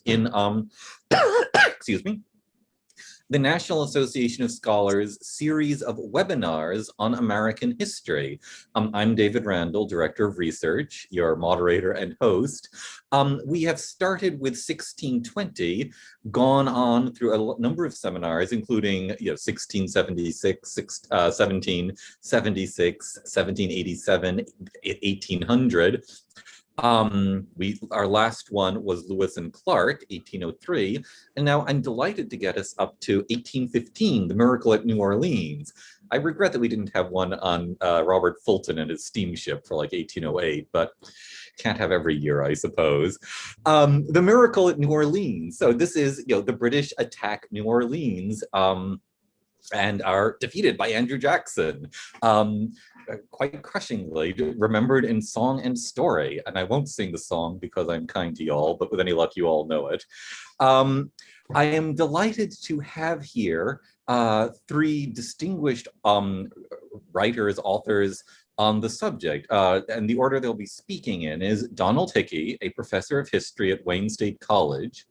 in, excuse me, the National Association of Scholars series of webinars on American history. I'm David Randall, Director of Research, your moderator and host. We have started with 1620, gone on through a number of seminars, including 1676, 1776, 1787, 1800. Our last one was Lewis and Clark, 1803, and now I'm delighted to get us up to 1815, the miracle at New Orleans. I regret that we didn't have one on Robert Fulton and his steamship for like 1808, but can't have every year, I suppose. The miracle at New Orleans. So this is, the British attack New Orleans and are defeated by Andrew Jackson. Quite crushingly, remembered in song and story. And I won't sing the song because I'm kind to y'all, but with any luck, you all know it. I am delighted to have here three distinguished writers, authors on the subject. And the order they'll be speaking in is Donald Hickey, a professor of history at Wayne State College;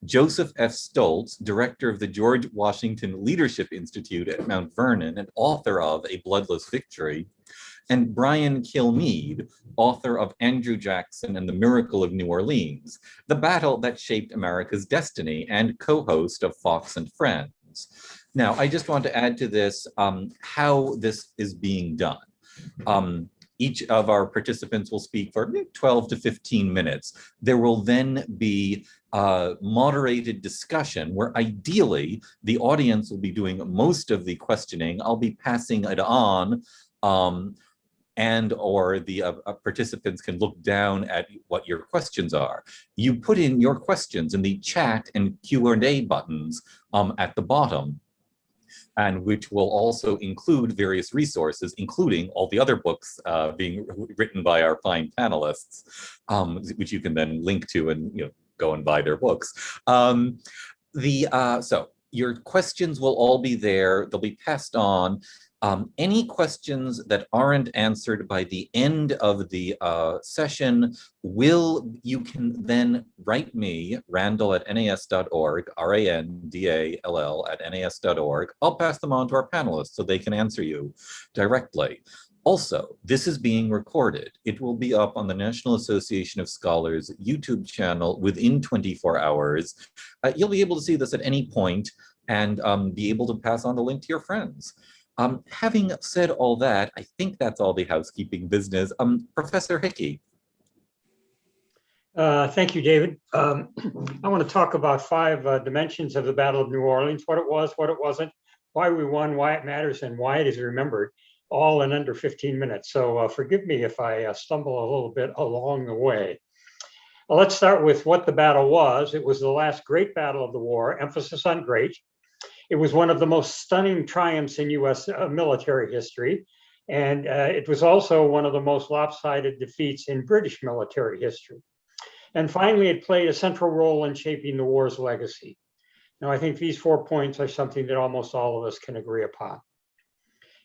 Joseph F. Stoltz, director of the George Washington Leadership Institute at Mount Vernon and author of A Bloodless Victory; and Brian Killmeade, author of Andrew Jackson and the Miracle of New Orleans, the battle that shaped America's destiny, and co-host of Fox and Friends. Now, I just want to add to this how this is being done. Each of our participants will speak for 12 to 15 minutes. There will then be moderated discussion where ideally the audience will be doing most of the questioning. I'll be passing it on, and or the participants can look down at what your questions are. You put in your questions in the chat and Q&A buttons at the bottom, and which will also include various resources, including all the other books being written by our fine panelists, which you can then link to and go and buy their books. So your questions will all be there. They'll be passed on. Any questions that aren't answered by the end of the session you can then write me, randall@nas.org, RANDALL@nas.org. I'll pass them on to our panelists so they can answer you directly. Also, this is being recorded. It will be up on the National Association of Scholars YouTube channel within 24 hours. You'll be able to see this at any point and be able to pass on the link to your friends. Having said all that, I think that's all the housekeeping business. Professor Hickey. Thank you, David. I want to talk about 5 dimensions of the Battle of New Orleans: what it was, what it wasn't, why we won, why it matters, and why it is remembered, all in under 15 minutes. So forgive me if I stumble a little bit along the way. Let's start with what the battle was. It was the last great battle of the war, emphasis on great. It was one of the most stunning triumphs in U.S. military history, and it was also one of the most lopsided defeats in British military history. And finally, it played a central role in shaping the war's legacy. Now, I think these 4 points are something that almost all of us can agree upon.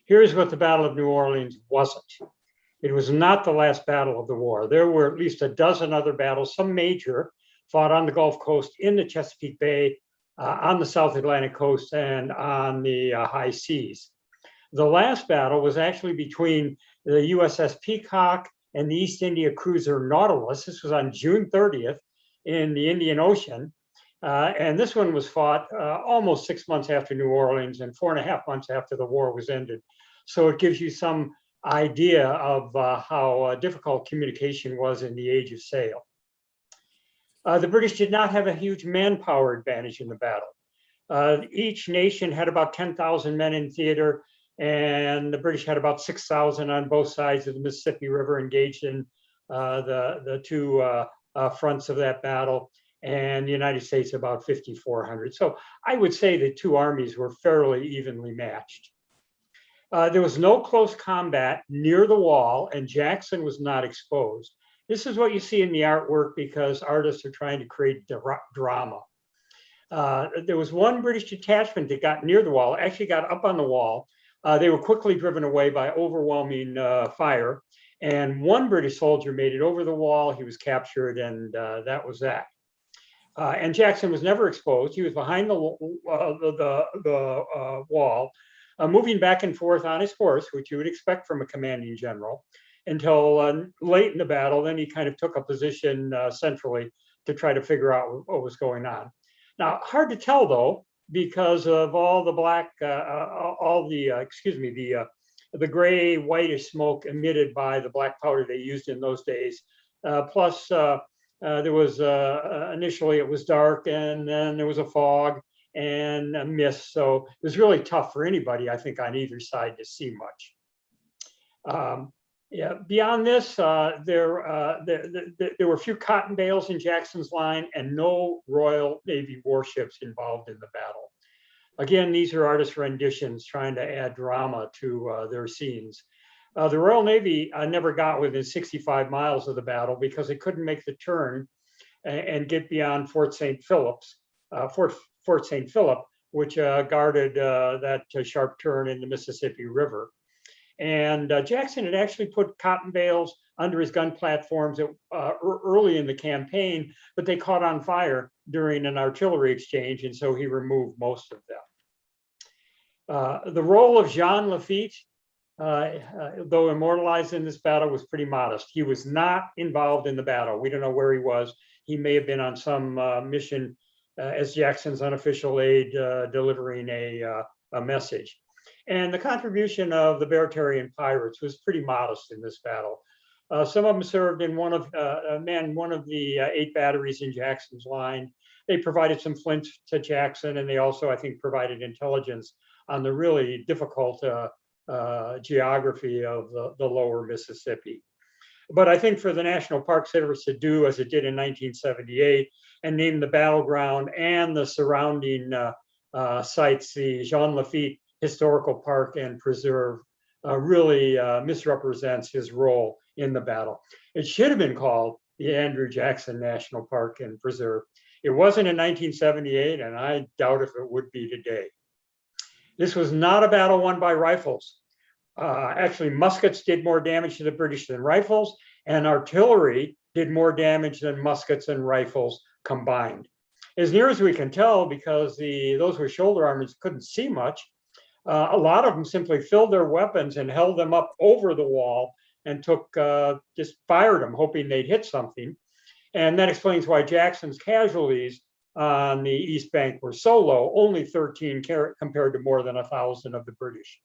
Here's what the Battle of New Orleans wasn't. It was not the last battle of the war. There were at least a dozen other battles, some major, fought on the Gulf Coast, in the Chesapeake Bay, on the South Atlantic coast, and on the high seas. The last battle was actually between the USS Peacock and the East India cruiser Nautilus. This was on June 30th in the Indian Ocean. And this one was fought almost 6 months after New Orleans and 4.5 months after the war was ended. So it gives you some idea of how difficult communication was in the age of sail. The British did not have a huge manpower advantage in the battle. Each nation had about 10,000 men in theater, and the British had about 6,000 on both sides of the Mississippi River engaged in the 2 fronts of that battle, and the United States about 5,400. So I would say the 2 armies were fairly evenly matched. There was no close combat near the wall, and Jackson was not exposed. This is what you see in the artwork because artists are trying to create drama. There was one British detachment that got near the wall, actually got up on the wall. They were quickly driven away by overwhelming fire. And one British soldier made it over the wall. He was captured, and that was that. And Jackson was never exposed. He was behind the wall, moving back and forth on his horse, which you would expect from a commanding general, until late in the battle. Then he kind of took a position centrally to try to figure out what was going on. Now, hard to tell though, because of all the the gray whitish smoke emitted by the black powder they used in those days. Plus, there was initially it was dark, and then there was a fog and a mist. So it was really tough for anybody, I think, on either side to see much. Yeah. Beyond this, there were a few cotton bales in Jackson's line and no Royal Navy warships involved in the battle. Again, these are artist renditions trying to add drama to their scenes. The Royal Navy never got within 65 miles of the battle because it couldn't make the turn and get beyond Fort St. Philip, which guarded that sharp turn in the Mississippi River. And Jackson had actually put cotton bales under his gun platforms early in the campaign, but they caught on fire during an artillery exchange, and so he removed most of them. The role of Jean Lafitte, though immortalized in this battle, was pretty modest. He was not involved in the battle. We don't know where he was. He may have been on some mission as Jackson's unofficial aide delivering a message. And the contribution of the Baratarian pirates was pretty modest in this battle. Some of them served in one of the 8 batteries in Jackson's line. They provided some flints to Jackson, and they also, I think, provided intelligence on the really difficult geography of the lower Mississippi. But I think for the National Park Service to do as it did in 1978 and name the battleground and the surrounding sites the Jean Lafitte Historical Park and Preserve really misrepresents his role in the battle. It should have been called the Andrew Jackson National Park and Preserve. It wasn't in 1978, and I doubt if it would be today. This was not a battle won by rifles. Actually, muskets did more damage to the British than rifles, and artillery did more damage than muskets and rifles combined. As near as we can tell, because those with shoulder armors couldn't see much, a lot of them simply filled their weapons and held them up over the wall and just fired them, hoping they'd hit something. And that explains why Jackson's casualties on the East Bank were so low, only 13 compared to more than 1,000 of the British.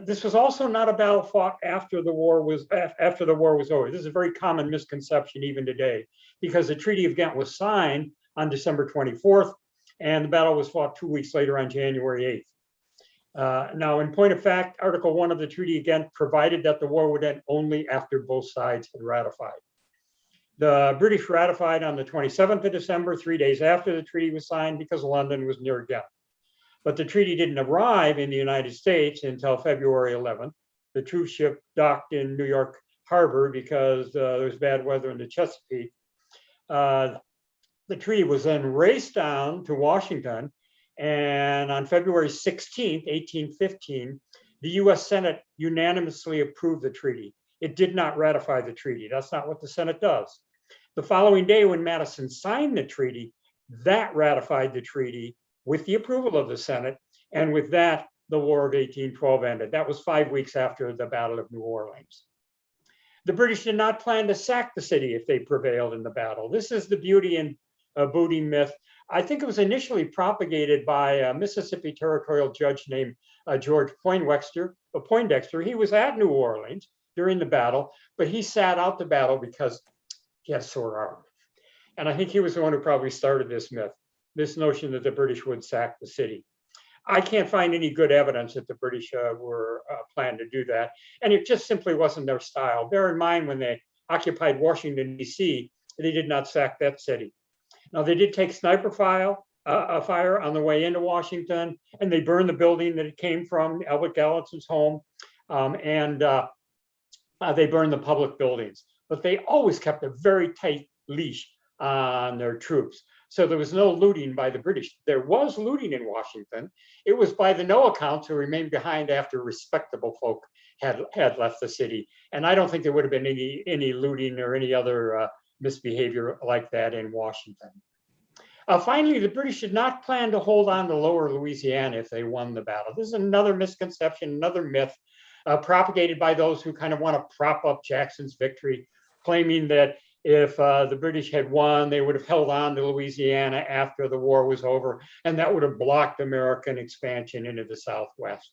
This was also not a battle fought after the war was over. This is a very common misconception even today, because the Treaty of Ghent was signed on December 24th, and the battle was fought 2 weeks later on January 8th. Now, in point of fact, Article 1 of the Treaty of Ghent provided that the war would end only after both sides had ratified. The British ratified on the 27th of December, 3 days after the treaty was signed, because London was near Ghent. But the treaty didn't arrive in the United States until February 11th. The troop ship docked in New York Harbor because there was bad weather in the Chesapeake. The treaty was then raced down to Washington, and on February 16th, 1815, the US Senate unanimously approved the treaty. It did not ratify the treaty. That's not what the Senate does. The following day, when Madison signed the treaty, that ratified the treaty with the approval of the Senate, and with that, the War of 1812 ended. That was 5 weeks after the Battle of New Orleans. The British did not plan to sack the city if they prevailed in the battle. This is the beauty and booty myth. I think it was initially propagated by a Mississippi territorial judge named George Poindexter. He was at New Orleans during the battle, but he sat out the battle because he had sore arm. And I think he was the one who probably started this myth, this notion that the British would sack the city. I can't find any good evidence that the British were planned to do that. And it just simply wasn't their style. Bear in mind, when they occupied Washington, D.C., they did not sack that city. Now, they did take sniper fire on the way into Washington, and they burned the building that it came from, Albert Gallatin's home, and they burned the public buildings. But they always kept a very tight leash on their troops. So there was no looting by the British. There was looting in Washington. It was by the no accounts who remained behind after respectable folk had left the city. And I don't think there would have been any looting or any other misbehavior like that in Washington. Finally, the British did not plan to hold on to Lower Louisiana if they won the battle. This is another misconception, another myth propagated by those who kind of want to prop up Jackson's victory, claiming that if the British had won, they would have held on to Louisiana after the war was over, and that would have blocked American expansion into the Southwest.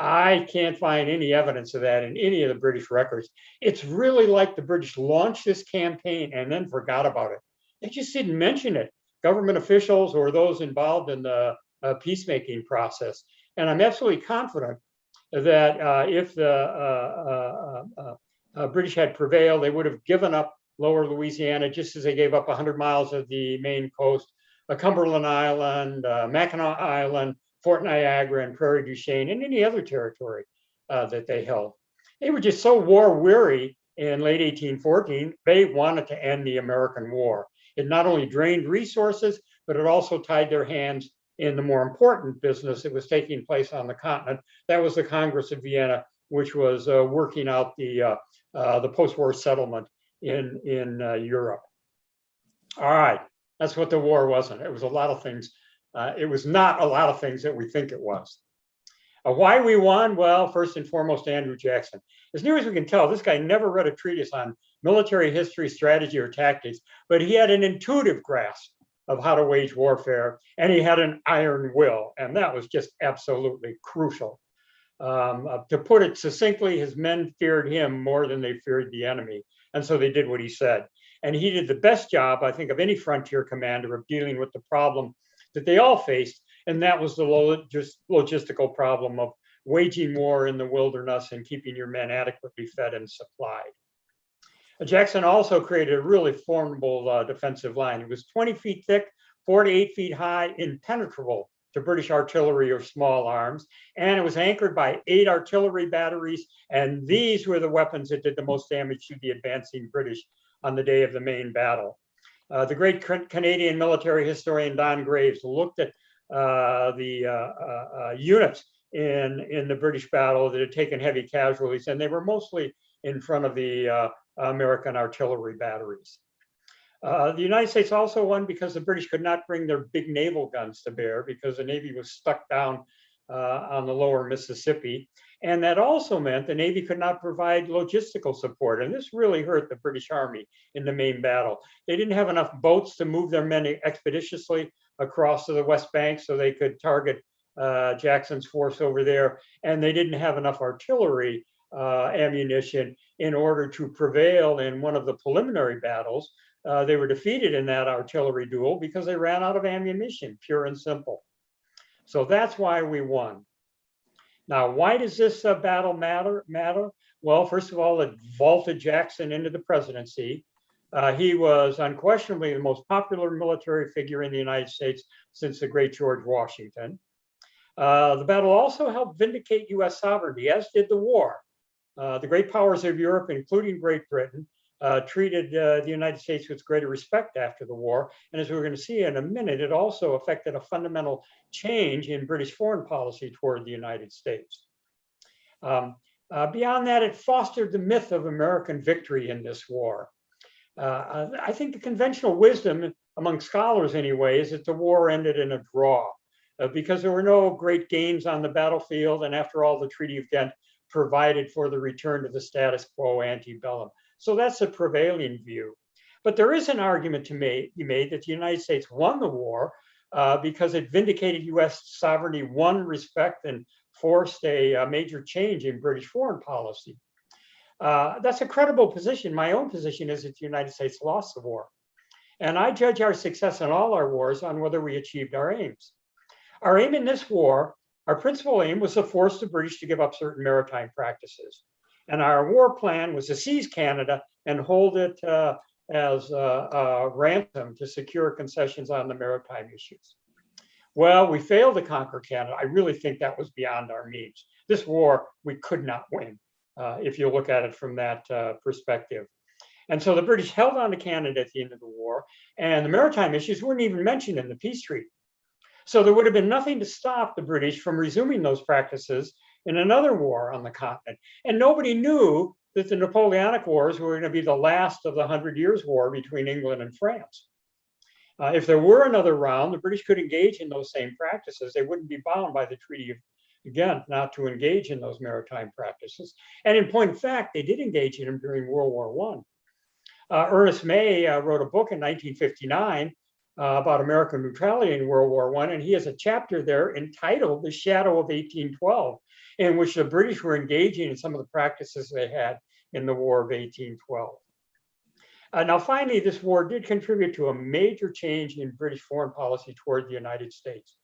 I can't find any evidence of that in any of the British records. It's really like the British launched this campaign and then forgot about it. They just didn't mention it, government officials or those involved in the peacemaking process. And I'm absolutely confident that if the British had prevailed, they would have given up Lower Louisiana, just as they gave up 100 miles of the Maine coast, Cumberland Island, Mackinac Island, Fort Niagara, and Prairie du Chien, and any other territory that they held. They were just so war weary in late 1814, they wanted to end the American war. It not only drained resources, but it also tied their hands in the more important business that was taking place on the continent. That was the Congress of Vienna, which was working out the post-war settlement in Europe. All right, that's what the war wasn't. It was a lot of things. It was not a lot of things that we think it was. Why we won? Well, first and foremost, Andrew Jackson. As near as we can tell, this guy never read a treatise on military history, strategy, or tactics, but he had an intuitive grasp of how to wage warfare, and he had an iron will, and that was just absolutely crucial. To put it succinctly, his men feared him more than they feared the enemy, and so they did what he said. And he did the best job, I think, of any frontier commander of dealing with the problem that they all faced, and that was the logistical problem of waging war in the wilderness and keeping your men adequately fed and supplied. Jackson also created a really formidable defensive line. It was 20 feet thick, 4 to 8 feet high, impenetrable to British artillery or small arms, and it was anchored by 8 artillery batteries, and these were the weapons that did the most damage to the advancing British on the day of the main battle. The great Canadian military historian Don Graves looked at the units in the British battle that had taken heavy casualties, and they were mostly in front of the American artillery batteries. The United States also won because the British could not bring their big naval guns to bear because the Navy was stuck down on the lower Mississippi. And that also meant the Navy could not provide logistical support. And this really hurt the British Army in the main battle. They didn't have enough boats to move their men expeditiously across to the West Bank so they could target Jackson's force over there. And they didn't have enough artillery ammunition in order to prevail in one of the preliminary battles. They were defeated in that artillery duel because they ran out of ammunition, pure and simple. So that's why we won. Now, why does this battle matter? Well, first of all, it vaulted Jackson into the presidency. He was unquestionably the most popular military figure in the United States since the great George Washington. The battle also helped vindicate U.S. sovereignty, as did the war. The great powers of Europe, including Great Britain, treated the United States with greater respect after the war. And as we're going to see in a minute, it also affected a fundamental change in British foreign policy toward the United States. Beyond that, it fostered the myth of American victory in this war. I think the conventional wisdom among scholars anyway is that the war ended in a draw because there were no great gains on the battlefield. And after all, the Treaty of Ghent provided for the return to the status quo ante bellum. So that's a prevailing view. But there is an argument to be made that the United States won the war because it vindicated U.S. sovereignty, won respect, and forced a major change in British foreign policy. That's a credible position. My own position is that the United States lost the war. And I judge our success in all our wars on whether we achieved our aims. Our aim in this war, our principal aim was to force the British to give up certain maritime practices. And our war plan was to seize Canada and hold it as a ransom to secure concessions on the maritime issues. Well, we failed to conquer Canada. I really think that was beyond our means. This war, we could not win, if you look at it from that perspective. And so the British held on to Canada at the end of the war, and the maritime issues weren't even mentioned in the peace treaty. So there would have been nothing to stop the British from resuming those practices in another war on the continent. And nobody knew that the Napoleonic Wars were going to be the last of the 100 Years' War between England and France. If there were another round, the British could engage in those same practices. They wouldn't be bound by the Treaty of Ghent not to engage in those maritime practices. And in point of fact, they did engage in them during World War I. Ernest May wrote a book in 1959 about American neutrality in World War I, and he has a chapter there entitled The Shadow of 1812, in which the British were engaging in some of the practices they had in the War of 1812. Now, finally, this war did contribute to a major change in British foreign policy toward the United States.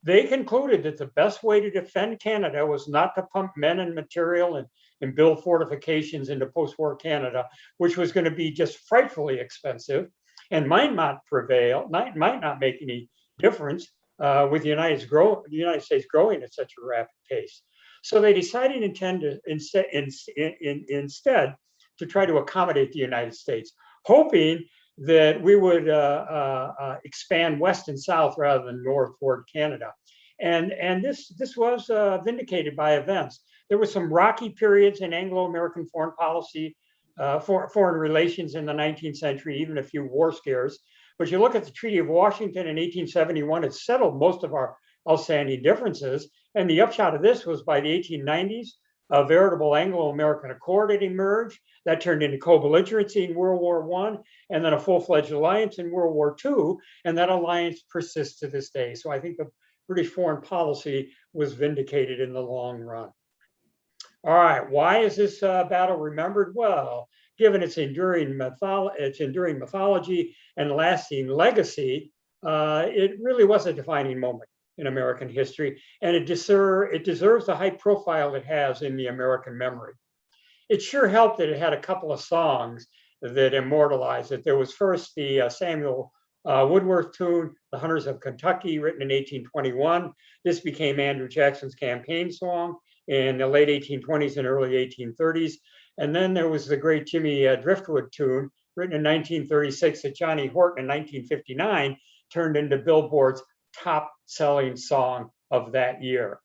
They concluded that the best way to defend Canada was not to pump men and material and build fortifications into post-war Canada, which was going to be just frightfully expensive and might not prevail, might not make any difference with the United States growing at such a rapid pace. So they decided instead to try to accommodate the United States, hoping that we would expand west and south rather than north toward Canada. And this was vindicated by events. There were some rocky periods in Anglo-American foreign policy, foreign relations in the 19th century, even a few war scares. But you look at the Treaty of Washington in 1871, it settled most of our outstanding differences. And the upshot of this was by the 1890s, a veritable Anglo-American accord had emerged that turned into co-belligerency in World War I, and then a full-fledged alliance in World War II, and that alliance persists to this day. So I think the British foreign policy was vindicated in the long run. All right, why is this battle remembered? Well, given its enduring mythology and lasting legacy, it really was a defining moment in American history, and it deserves the high profile it has in the American memory. It sure helped that it had a couple of songs that immortalized it. There was first the Samuel Woodworth tune, The Hunters of Kentucky, written in 1821. This became Andrew Jackson's campaign song in the late 1820s and early 1830s. And then there was the great Jimmy Driftwood tune, written in 1936, that Johnny Horton in 1959 turned into Billboard's top-selling song of that year.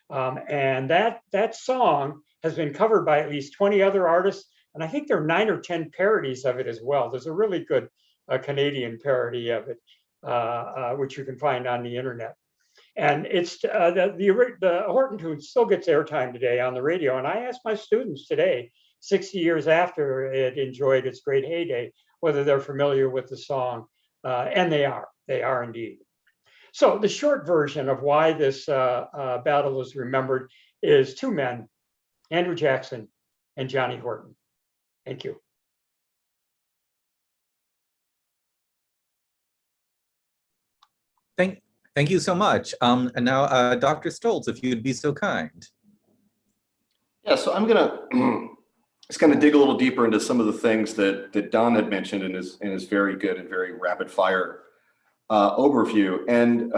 And that song has been covered by at least 20 other artists, and I think there are 9 or 10 parodies of it as well. There's a really good Canadian parody of it, which you can find on the internet. And it's the Horton tune still gets airtime today on the radio. And I asked my students today, 60 years after it enjoyed its great heyday, whether they're familiar with the song, and they are indeed. So the short version of why this battle is remembered is 2 men, Andrew Jackson and Johnny Horton. Thank you. Thank you so much. And now, Dr. Stoltz, if you'd be so kind. Yeah, so I'm gonna just kind of dig a little deeper into some of the things that Don had mentioned in his very good and very rapid fire overview. And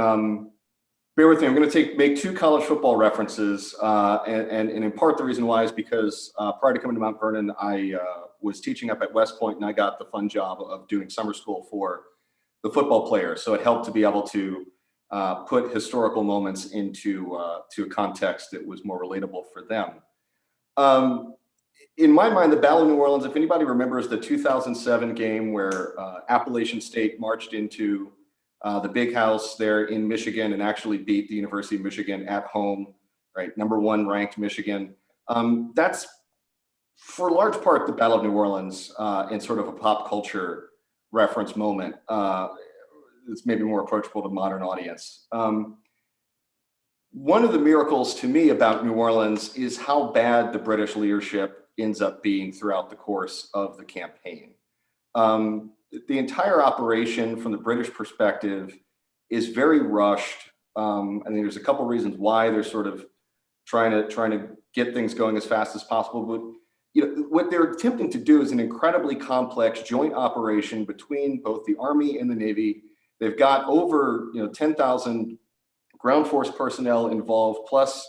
bear with me, I'm going to make 2 college football references, and in part the reason why is because prior to coming to Mount Vernon, I was teaching up at West Point, and I got the fun job of doing summer school for the football players. So it helped to be able to put historical moments into to a context that was more relatable for them. In my mind, the Battle of New Orleans, if anybody remembers the 2007 game where Appalachian State marched into the big house there in Michigan and actually beat the University of Michigan at home, right? #1 ranked Michigan. That's for a large part the Battle of New Orleans in sort of a pop culture reference moment. It's maybe more approachable to modern audience. One of the miracles to me about New Orleans is how bad the British leadership ends up being throughout the course of the campaign. The entire operation from the British perspective is very rushed. I think there's a couple reasons why they're sort of trying to get things going as fast as possible. But what they're attempting to do is an incredibly complex joint operation between both the Army and the Navy. They've got over 10,000 ground force personnel involved, plus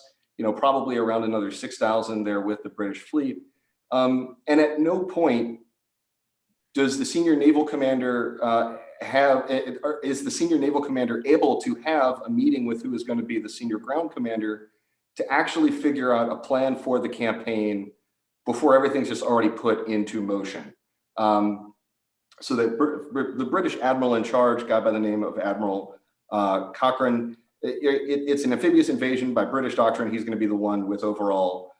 probably around another 6,000 there with the British fleet. And at no point does the senior naval commander is the senior naval commander able to have a meeting with who is going to be the senior ground commander to actually figure out a plan for the campaign before everything's just already put into motion. So that the British admiral in charge, a guy by the name of Admiral Cochrane, it's an amphibious invasion by British doctrine. He's going to be the one with overall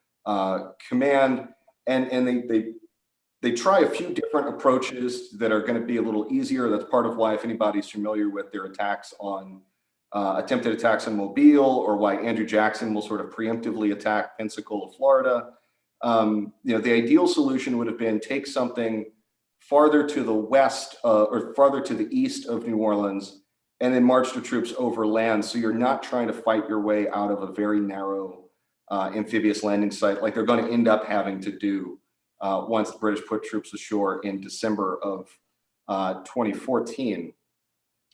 command, and they try a few different approaches that are going to be a little easier. That's part of why, if anybody's familiar with their attacks on attempted attacks on Mobile, or why Andrew Jackson will sort of preemptively attack Pensacola, Florida. The ideal solution would have been take something farther to the west or farther to the east of New Orleans, and then march the troops over land. So you're not trying to fight your way out of a very narrow amphibious landing site like they're going to end up having to do once the British put troops ashore in December of 2014.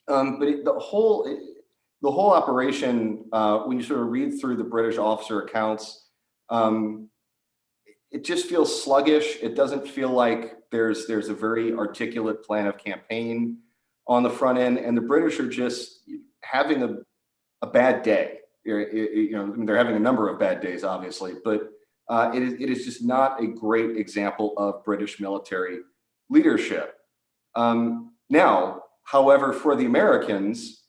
But the whole operation, when you sort of read through the British officer accounts, it just feels sluggish. It doesn't feel like there's a very articulate plan of campaign on the front end, and the British are just having a bad day. They're having a number of bad days, obviously, but it is just not a great example of British military leadership. Now, however, for the Americans,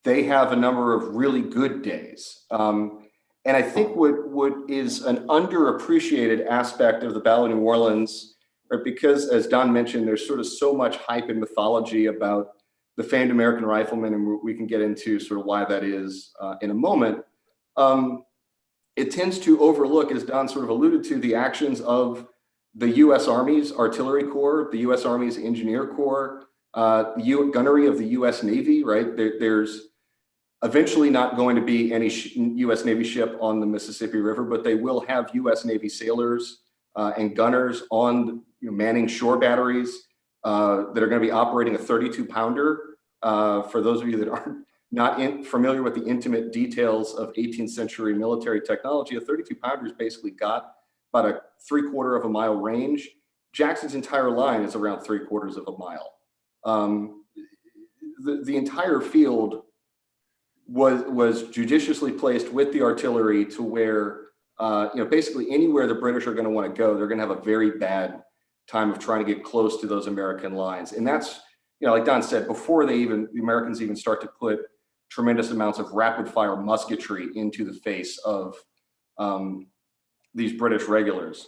they have a number of really good days. And I think what is an underappreciated aspect of the Battle of New Orleans, right, because as Don mentioned, there's sort of so much hype and mythology about the famed American rifleman, and we can get into sort of why that is in a moment. It tends to overlook, as Don sort of alluded to, the actions of the U.S. Army's Artillery Corps, the U.S. Army's Engineer Corps, the gunnery of the U.S. Navy, right? There's eventually not going to be any U.S. Navy ship on the Mississippi River, but they will have U.S. Navy sailors and gunners on manning shore batteries that are going to be operating a 32-pounder. For those of you that aren't not familiar with the intimate details of 18th century military technology, a 32-pounder is basically got about a 3/4 of a mile range. Jackson's entire line is around 3/4 of a mile. The entire field was judiciously placed with the artillery to where, basically anywhere the British are going to want to go, they're going to have a very bad time of trying to get close to those American lines. And that's, like Don said, before the Americans even start to put tremendous amounts of rapid fire musketry into the face of these British regulars.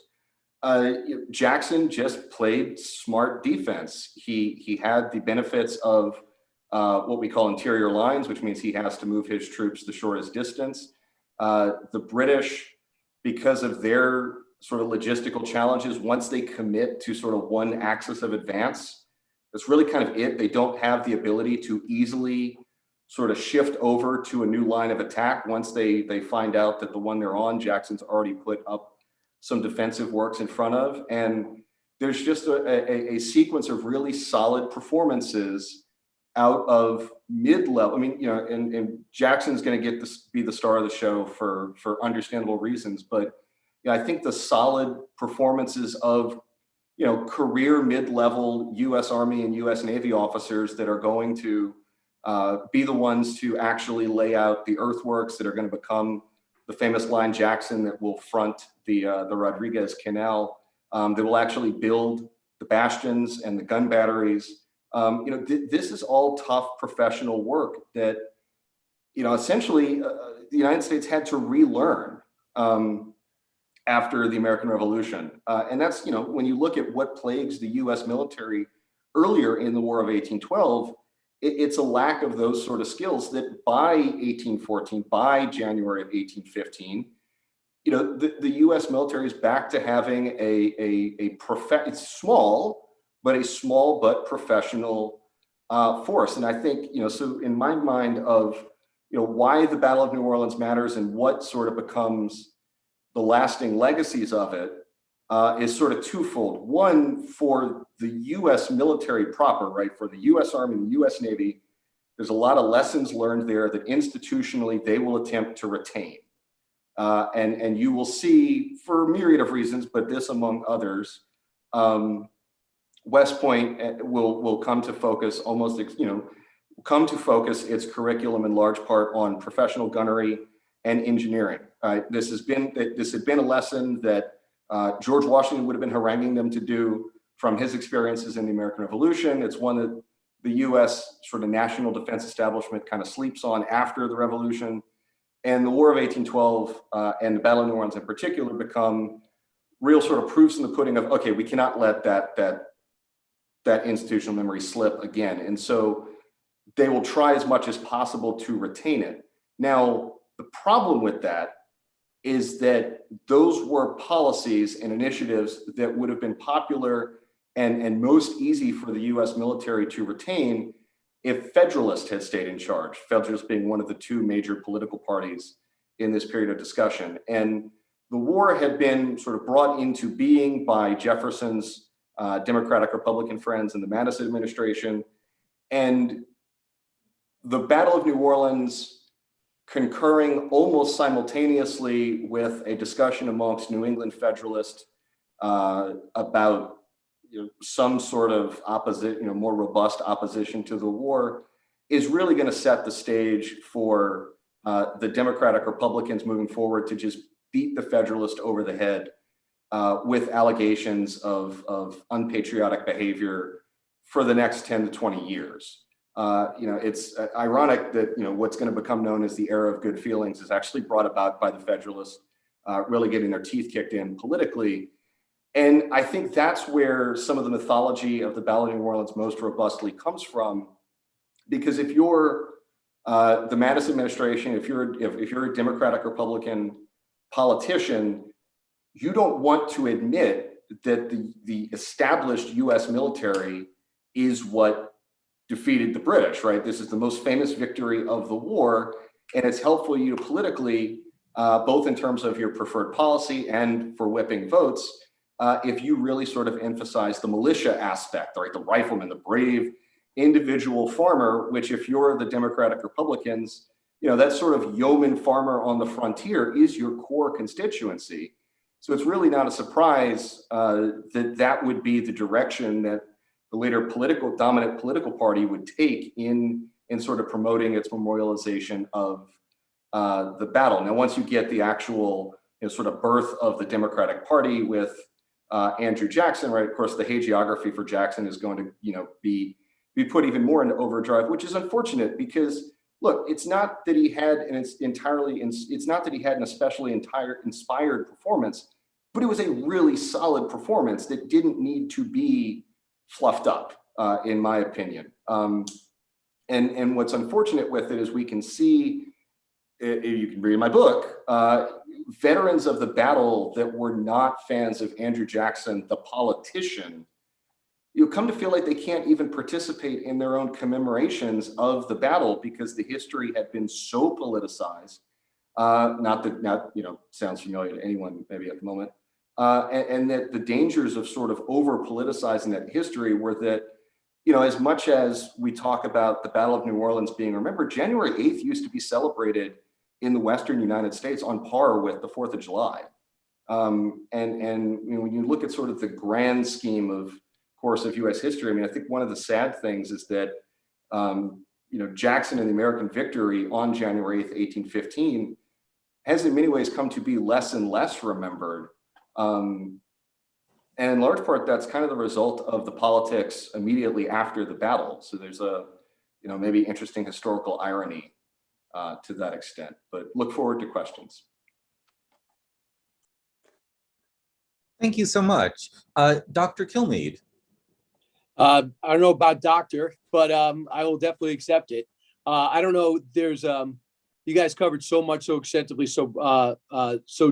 Jackson just played smart defense. He had the benefits of what we call interior lines, which means he has to move his troops the shortest distance. The British, because of their sort of logistical challenges, once they commit to sort of one axis of advance, that's really kind of it. They don't have the ability to easily sort of shift over to a new line of attack once they find out that the one they're on, Jackson's already put up some defensive works in front of. And there's just a sequence of really solid performances out of mid-level. I mean, and Jackson's going to be the star of the show for understandable reasons. But I think the solid performances of career mid-level U.S. Army and U.S. Navy officers that are going to be the ones to actually lay out the earthworks that are going to become the famous line Jackson that will front the Rodriguez Canal, that will actually build the bastions and the gun batteries. This is all tough professional work that, essentially the United States had to relearn after the American Revolution. And that's, when you look at what plagues the U.S. military earlier in the War of 1812, it's a lack of those sort of skills that by 1814, by January of 1815, the U.S. military is back to having it's small, but a small but professional force. And I think, so in my mind of, why the Battle of New Orleans matters and what sort of becomes the lasting legacies of it is sort of twofold. One, for the U.S. military proper, right, for the U.S. Army and the U.S. Navy, there's a lot of lessons learned there that institutionally they will attempt to retain. And you will see, for a myriad of reasons, but this among others, West Point will come to focus its curriculum in large part on professional gunnery and engineering. This had been a lesson that George Washington would have been haranguing them to do from his experiences in the American Revolution. It's one that the US sort of national defense establishment kind of sleeps on after the Revolution. And the War of 1812 and the Battle of New Orleans in particular become real sort of proofs in the pudding of, okay, we cannot let that institutional memory slip again. And so they will try as much as possible to retain it. Now, the problem with that is that those were policies and initiatives that would have been popular and most easy for the US military to retain if Federalists had stayed in charge, Federalists being one of the two major political parties in this period of discussion. And the war had been sort of brought into being by Jefferson's Democratic Republican friends in the Madison administration. And the Battle of New Orleans concurring almost simultaneously with a discussion amongst New England Federalists about some sort of opposition, more robust opposition to the war, is really going to set the stage for the Democratic Republicans moving forward to just beat the Federalists over the head with allegations of unpatriotic behavior for the next 10 to 20 years. It's ironic that what's going to become known as the era of good feelings is actually brought about by the Federalists really getting their teeth kicked in politically. And I think that's where some of the mythology of the Battle of New Orleans most robustly comes from, because if you're the Madison administration, if you're a Democratic Republican politician, you don't want to admit that the established U.S. military is what defeated the British, right? This is the most famous victory of the war, and it's helpful you to politically, both in terms of your preferred policy and for whipping votes, if you really sort of emphasize the militia aspect, right? The rifleman, the brave individual farmer, which if you're the Democratic Republicans, that sort of yeoman farmer on the frontier is your core constituency. So it's really not a surprise that would be the direction that the later dominant political party would take in sort of promoting its memorialization of the battle. Now, once you get the actual sort of birth of the Democratic Party with Andrew Jackson, right? Of course, the hagiography for Jackson is going to be put even more into overdrive, which is unfortunate because look, it's not that he had an especially inspired performance, but it was a really solid performance that didn't need to be fluffed up, in my opinion. And what's unfortunate with it is we can see, you can read my book, veterans of the battle that were not fans of Andrew Jackson, the politician, come to feel like they can't even participate in their own commemorations of the battle because the history had been so politicized. Not that sounds familiar to anyone maybe at the moment. And that the dangers of sort of over politicizing that history were that, as much as we talk about the Battle of New Orleans being remembered, January 8th used to be celebrated in the Western United States on par with the 4th of July. And when you look at sort of the grand scheme of course of US history, I think one of the sad things is that, Jackson and the American victory on January 8th, 1815 has in many ways come to be less and less remembered. And in large part, that's kind of the result of the politics immediately after the battle. So there's a, maybe interesting historical irony to that extent, but look forward to questions. Thank you so much. Dr. Killmeade. I don't know about doctor, but I will definitely accept it. I don't know. There's you guys covered so much, so extensively, so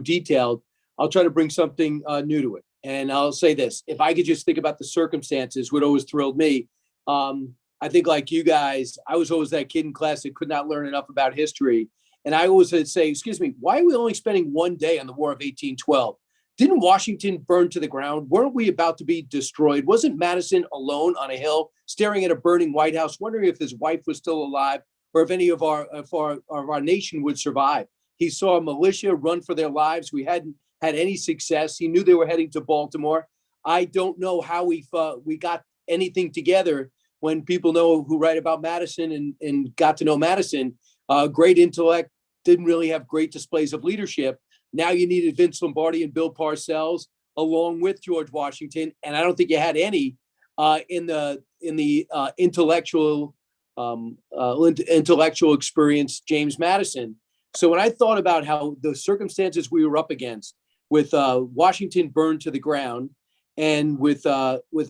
detailed. I'll try to bring something new to it. And I'll say this: if I could just think about the circumstances, what always thrilled me. I think like you guys, I was always that kid in class that could not learn enough about history. And I always would say, excuse me, why are we only spending one day on the War of 1812? Didn't Washington burn to the ground? Weren't we about to be destroyed? Wasn't Madison alone on a hill, staring at a burning White House, wondering if his wife was still alive or if any of our nation would survive? He saw a militia run for their lives. We hadn't had any success. He knew they were heading to Baltimore. I don't know how we got anything together when people know who write about Madison and got to know Madison. Great intellect, didn't really have great displays of leadership. Now you needed Vince Lombardi and Bill Parcells, along with George Washington, and I don't think you had any in the intellectual experience, James Madison. So when I thought about how the circumstances we were up against, with Washington burned to the ground, and with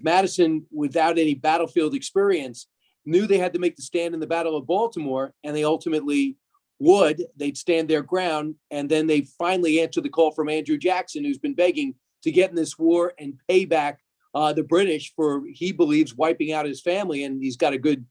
Madison without any battlefield experience, knew they had to make the stand in the Battle of Baltimore, and they ultimately would. They'd stand their ground, and then they finally answered the call from Andrew Jackson, who's been begging to get in this war and pay back the British for, he believes, wiping out his family, and he's got a good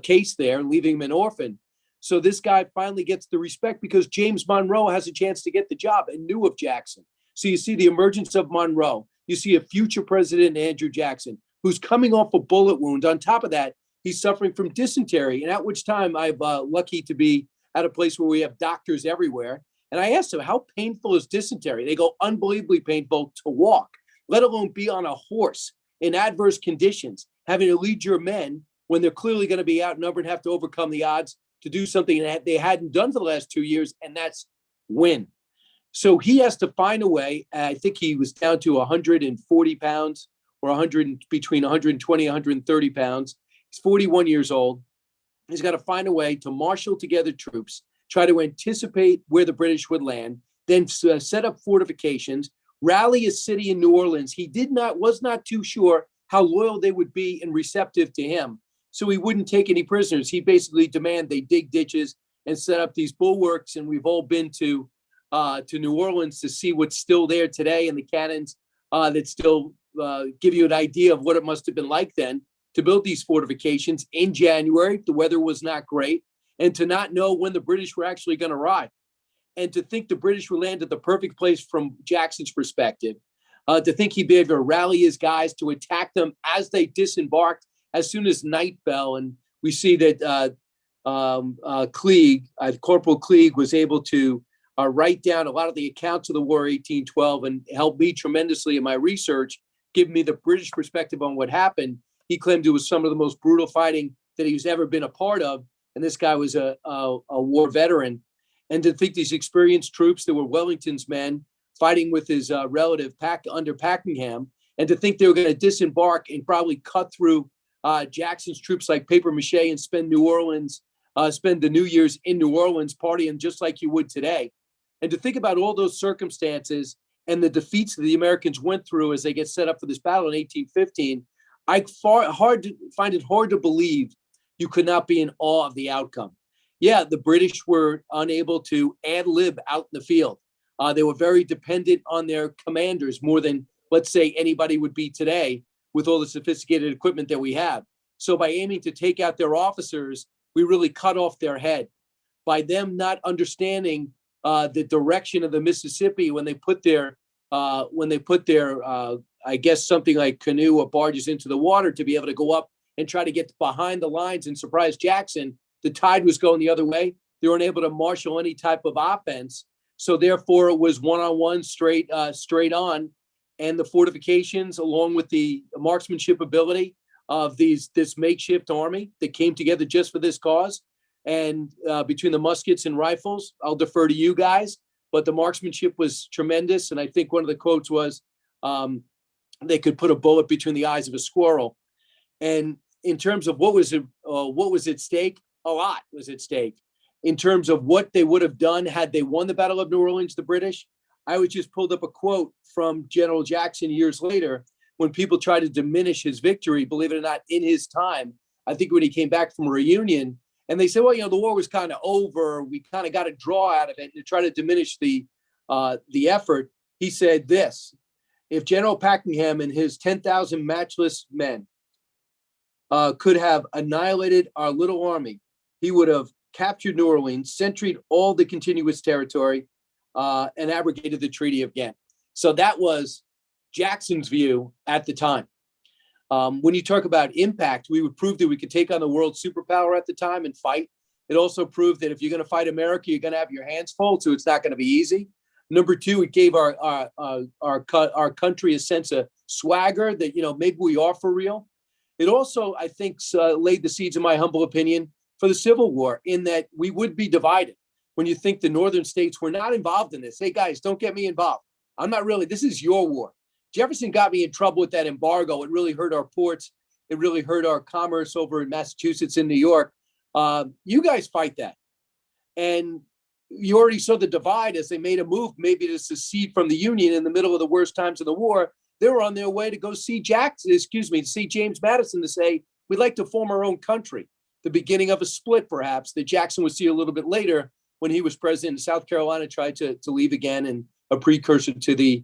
case there, leaving him an orphan. So this guy finally gets the respect because James Monroe has a chance to get the job and knew of Jackson. So you see the emergence of Monroe. You see a future president, Andrew Jackson, who's coming off a bullet wound. On top of that, he's suffering from dysentery, and at which time I'm lucky to be at a place where we have doctors everywhere. And I asked him, how painful is dysentery? They go, unbelievably painful to walk, let alone be on a horse in adverse conditions, having to lead your men when they're clearly going to be outnumbered and have to overcome the odds to do something that they hadn't done for the last 2 years, and that's win. So he has to find a way. I think he was down to 140 pounds or between 120 and 130 pounds. He's 41 years old. He's got to find a way to marshal together troops, try to anticipate where the British would land, then set up fortifications, rally a city in New Orleans. He was not too sure how loyal they would be and receptive to him. So he wouldn't take any prisoners. He basically demanded they dig ditches and set up these bulwarks. And we've all been to New Orleans to see what's still there today, and the cannons that still give you an idea of what it must have been like then to build these fortifications in January. The weather was not great, and to not know when the British were actually going to arrive, and to think the British would land at the perfect place from Jackson's perspective, to think he'd be able to rally his guys to attack them as they disembarked as soon as night fell. And we see that Corporal Klieg was able to write down a lot of the accounts of the War of 1812 and helped me tremendously in my research, giving me the British perspective on what happened. He claimed it was some of the most brutal fighting that he's ever been a part of. And this guy was a war veteran. And to think these experienced troops that were Wellington's men fighting with his relative under Packenham, and to think they were going to disembark and probably cut through Jackson's troops like paper mache and spend the New Year's in New Orleans partying just like you would today. And to think about all those circumstances and the defeats that the Americans went through as they get set up for this battle in 1815, I find it hard to believe you could not be in awe of the outcome. Yeah, the British were unable to ad lib out in the field. They were very dependent on their commanders more than, let's say, anybody would be today with all the sophisticated equipment that we have. So by aiming to take out their officers, we really cut off their head. By them not understanding the direction of the Mississippi when they put their I guess something like canoe or barges into the water to be able to go up and try to get behind the lines and surprise Jackson, the tide was going the other way. They weren't able to marshal any type of offense. So therefore it was one-on-one straight on. And the fortifications, along with the marksmanship ability of this makeshift army that came together just for this cause, and between the muskets and rifles, I'll defer to you guys, but the marksmanship was tremendous. And I think one of the quotes was, they could put a bullet between the eyes of a squirrel. And in terms of what was at stake, a lot was at stake. In terms of what they would have done had they won the Battle of New Orleans, the British, I was just pulled up a quote from General Jackson years later when people tried to diminish his victory, believe it or not, in his time. I think when he came back from a reunion, and they said, well, the war was kind of over. We kind of got a draw out of it, and to try to diminish the effort, he said this: if General Packenham and his 10,000 matchless men could have annihilated our little army, he would have captured New Orleans, sentryed all the contiguous territory, and abrogated the Treaty of Ghent. So that was Jackson's view at the time. When you talk about impact, we would prove that we could take on the world superpower at the time and fight. It also proved that if you're going to fight America, you're going to have your hands full, so it's not going to be easy. Number two, it gave our country a sense of swagger that, maybe we are for real. It also, I think, laid the seeds, in my humble opinion, for the Civil War, in that we would be divided. When you think the northern states were not involved in this, hey guys, don't get me involved. I'm not really, this is your war. Jefferson got me in trouble with that embargo. It really hurt our ports. It really hurt our commerce over in Massachusetts and New York. You guys fight that. And you already saw the divide as they made a move maybe to secede from the Union in the middle of the worst times of the war. They were on their way to go see see James Madison to say, we'd like to form our own country. The beginning of a split, perhaps, that Jackson would see a little bit later when he was president in South Carolina, tried to leave again, and a precursor to the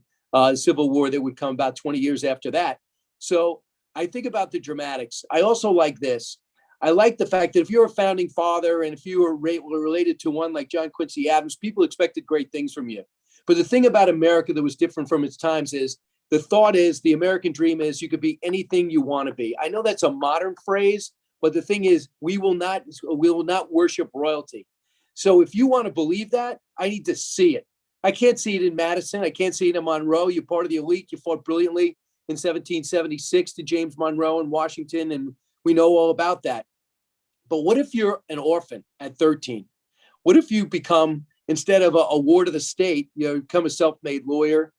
Civil War that would come about 20 years after that. So I think about the dramatics. I also like this. I like the fact that if you're a founding father and if you were related to one like John Quincy Adams, people expected great things from you. But the thing about America that was different from its times is the thought is the American dream is you could be anything you want to be. I know that's a modern phrase, but the thing is we will not worship royalty. So if you want to believe that, I need to see it. I can't see it in Madison. I can't see it in Monroe. You're part of the elite. You fought brilliantly in 1776 to James Monroe in Washington, and we know all about that. But what if you're an orphan at 13? What if you become, instead of a ward of the state, you become a self-made lawyer,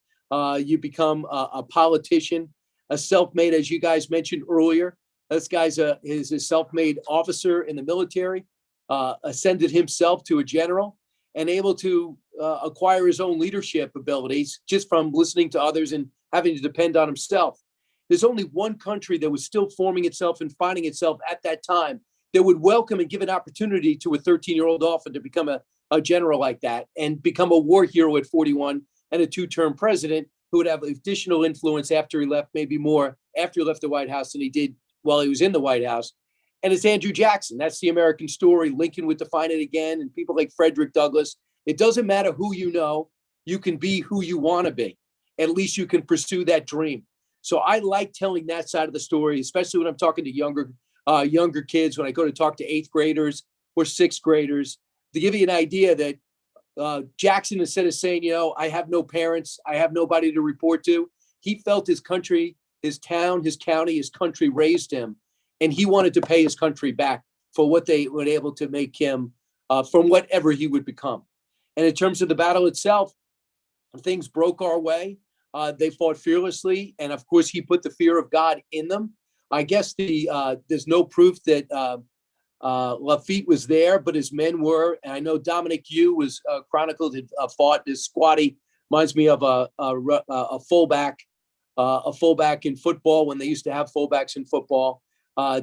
you become a politician, a self-made, as you guys mentioned earlier, this guy's is a self-made officer in the military, ascended himself to a general, and able to acquire his own leadership abilities just from listening to others and having to depend on himself. There's only one country that was still forming itself and finding itself at that time that would welcome and give an opportunity to a 13-year-old orphan to become a general like that and become a war hero at 41 and a two-term president who would have additional influence after he left, maybe more after he left the White House than he did while he was in the White House. And it's Andrew Jackson. That's the American story. Lincoln would define it again, and people like Frederick Douglass. It doesn't matter who you know, you can be who you want to be. At least you can pursue that dream. So I like telling that side of the story, especially when I'm talking to younger kids, when I go to talk to 8th graders or 6th graders, to give you an idea that Jackson, instead of saying, I have no parents, I have nobody to report to, he felt his country, his town, his county, his country raised him. And he wanted to pay his country back for what they were able to make him from whatever he would become. And in terms of the battle itself, things broke our way. They fought fearlessly. And of course, he put the fear of God in them. I guess there's no proof that Lafitte was there, but his men were. And I know Dominic Yu was chronicled, had fought this squatty. Reminds me of a fullback in football when they used to have fullbacks in football.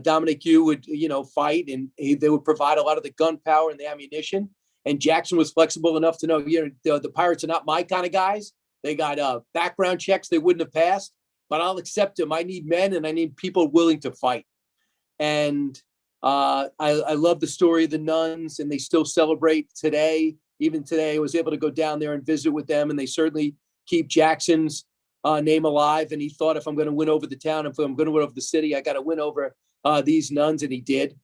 Dominic Yu would, fight, and they would provide a lot of the gunpowder and the ammunition. And Jackson was flexible enough to know, the Pirates are not my kind of guys. They got background checks they wouldn't have passed, but I'll accept them. I need men and I need people willing to fight. And I love the story of the nuns, and they still celebrate today. Even today, I was able to go down there and visit with them, and they certainly keep Jackson's name alive. And he thought, if I'm going to win over the town, if I'm going to win over the city, I got to win over these nuns, and he did.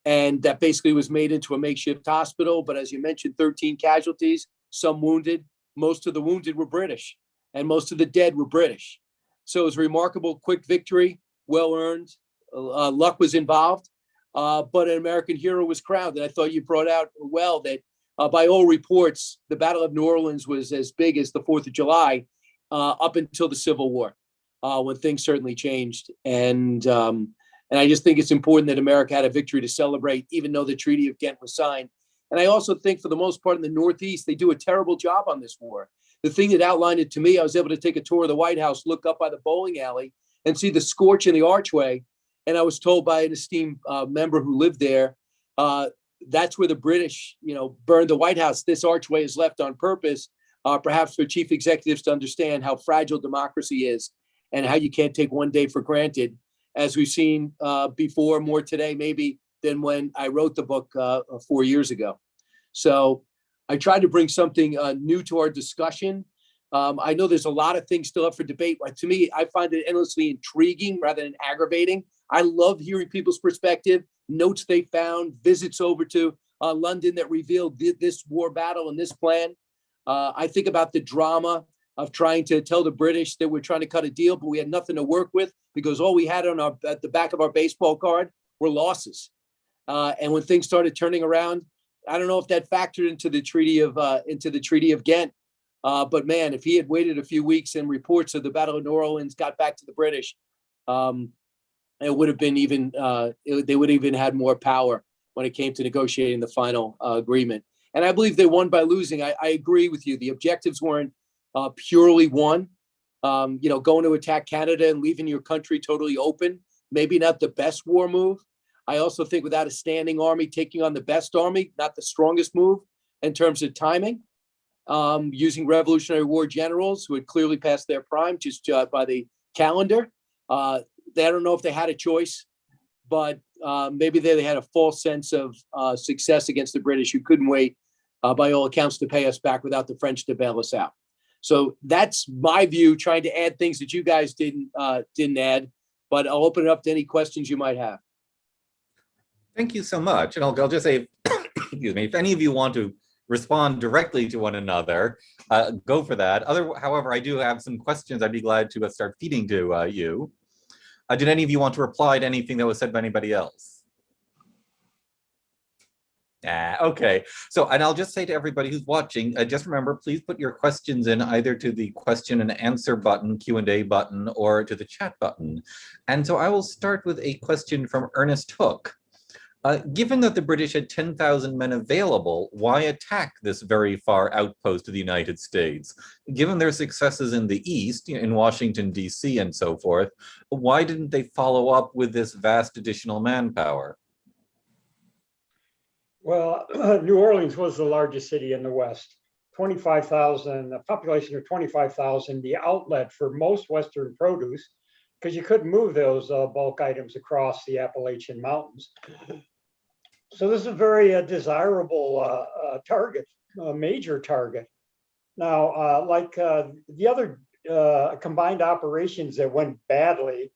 And that basically was made into a makeshift hospital. But as you mentioned, 13 casualties, some wounded. Most of the wounded were British, and most of the dead were British. So it was a remarkable, quick victory, well-earned. Luck was involved, but an American hero was crowned. And I thought you brought out well that by all reports, the Battle of New Orleans was as big as the 4th of July up until the Civil War, when things certainly changed. And I just think it's important that America had a victory to celebrate, even though the Treaty of Ghent was signed. And I also think for the most part in the Northeast, they do a terrible job on this war. The thing that outlined it to me, I was able to take a tour of the White House, look up by the bowling alley and see the scorch in the archway. And I was told by an esteemed member who lived there, that's where the British, burned the White House. This archway is left on purpose, perhaps for chief executives to understand how fragile democracy is and how you can't take one day for granted, as we've seen before, more today maybe than when I wrote the book 4 years ago. So I tried to bring something new to our discussion. I know there's a lot of things still up for debate. To me, I find it endlessly intriguing rather than aggravating. I love hearing people's perspective, notes they found, visits over to London that revealed this war battle and this plan. I think about the drama of trying to tell the British that we're trying to cut a deal, but we had nothing to work with because all we had at the back of our baseball card were losses. And when things started turning around, I don't know if that factored into the Treaty of Ghent. But man, if he had waited a few weeks and reports of the Battle of New Orleans got back to the British, it would have been even, they would have even had more power when it came to negotiating the final agreement. And I believe they won by losing. I agree with you. The objectives weren't purely won. Going to attack Canada and leaving your country totally open, maybe not the best war move. I also think without a standing army taking on the best army, not the strongest move in terms of timing. Using Revolutionary War generals who had clearly passed their prime just by the calendar. I don't know if they had a choice, but maybe they had a false sense of success against the British, who couldn't wait, by all accounts, to pay us back without the French to bail us out. So that's my view, trying to add things that you guys didn't add, but I'll open it up to any questions you might have. Thank you so much. And I'll just say, excuse me, if any of you want to respond directly to one another, go for that. However, I do have some questions I'd be glad to start feeding to you. Did any of you want to reply to anything that was said by anybody else? Okay. So, and I'll just say to everybody who's watching, just remember, please put your questions in either to the question and answer button, Q&A button, or to the chat button. And so I will start with a question from Ernest Hook. Given that the British had 10,000 men available, why attack this very far outpost of the United States? Given their successes in the East, in Washington, D.C. and so forth, why didn't they follow up with this vast additional manpower? Well, New Orleans was the largest city in the West. 25,000, a population of 25,000, the outlet for most Western produce, because you couldn't move those bulk items across the Appalachian Mountains. So this is a very desirable target, a major target. Now, like the other combined operations that went badly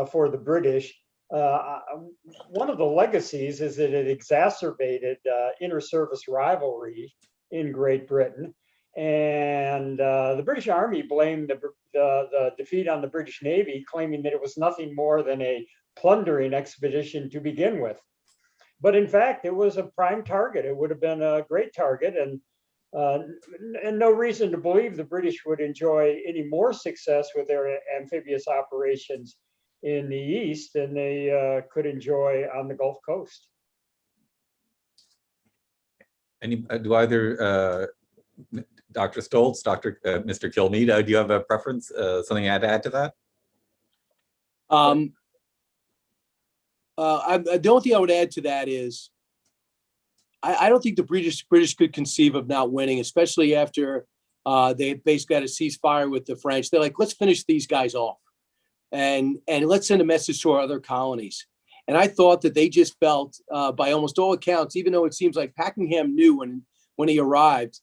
for the British, one of the legacies is that it exacerbated inter-service rivalry in Great Britain. And the British Army blamed the defeat on the British Navy, claiming that it was nothing more than a plundering expedition to begin with. But in fact, it was a prime target. It would have been a great target, and no reason to believe the British would enjoy any more success with their amphibious operations in the East than they could enjoy on the Gulf Coast. Do either Dr. Stoltz, Mr. Killmead, do you have a preference, something to add to that? The only thing I would add to that is I don't think the British could conceive of not winning, especially after they basically had a ceasefire with the French. They're like, let's finish these guys off and let's send a message to our other colonies. And I thought that they just felt, by almost all accounts, even though it seems like Packenham knew when he arrived,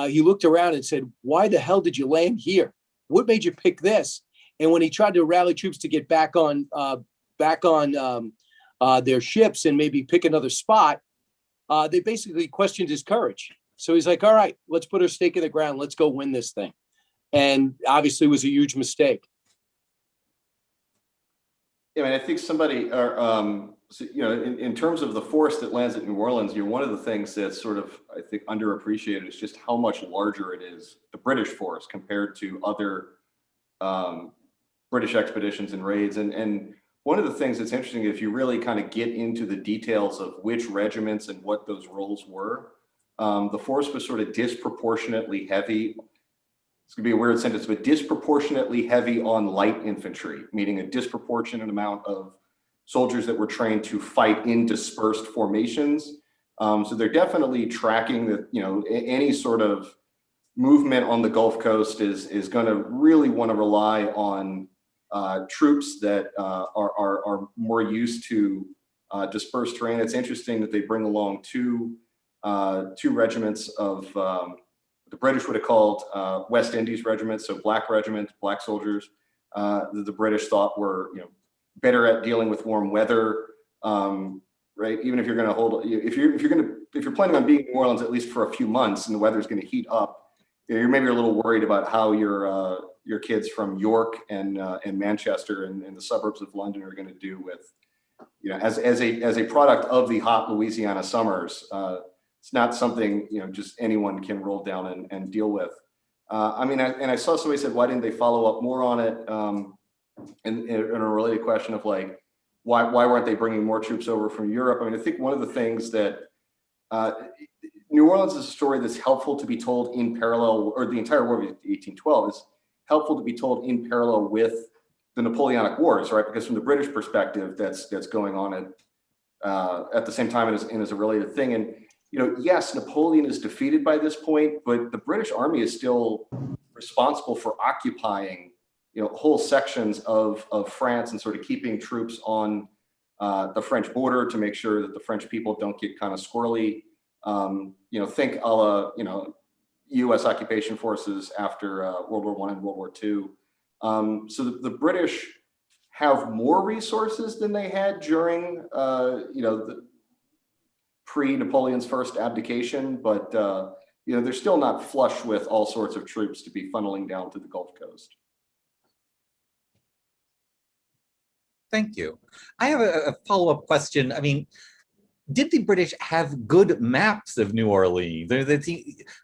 he looked around and said, why the hell did you land here? What made you pick this? And when he tried to rally troops to get back on their ships and maybe pick another spot, they basically questioned his courage. So he's like, all right, let's put our stake in the ground. Let's go win this thing. And obviously it was a huge mistake. Yeah, I mean, I think somebody, in terms of the force that lands at New Orleans, one of the things that's sort of, I think, underappreciated is just how much larger it is, the British force, compared to other British expeditions and raids. And one of the things that's interesting, if you really kind of get into the details of which regiments and what those roles were, the force was sort of disproportionately heavy. It's gonna be a weird sentence, but disproportionately heavy on light infantry, meaning a disproportionate amount of soldiers that were trained to fight in dispersed formations. So they're definitely tracking that, any sort of movement on the Gulf Coast is gonna really wanna rely on troops that are more used to dispersed terrain. It's interesting that they bring along two regiments of the British would have called West Indies regiments, so black regiments, black soldiers. The British thought were better at dealing with warm weather, right? Even if you're going to hold, if you're planning on being in New Orleans at least for a few months and the weather is going to heat up, you're maybe a little worried about how your kids from York and Manchester and the suburbs of London are going to do with, as a product of the hot Louisiana summers. It's not something just anyone can roll down and deal with. I mean, I saw somebody said, why didn't they follow up more on it? In a related question of like, why weren't they bringing more troops over from Europe? I mean, I think one of the things that New Orleans is a story that's helpful to be told in parallel, or the entire War of 1812 is helpful to be told in parallel with the Napoleonic Wars, right? Because from the British perspective, that's going on at the same time and as a related thing. And yes, Napoleon is defeated by this point, but the British Army is still responsible for occupying, whole sections of France and sort of keeping troops on the French border to make sure that the French people don't get kind of squirrely. Think a la, U.S. occupation forces after World War I and World War II. So the British have more resources than they had during, the pre-Napoleon's first abdication, but they're still not flush with all sorts of troops to be funneling down to the Gulf Coast. Thank you. I have a follow-up question. I mean, did the British have good maps of New Orleans?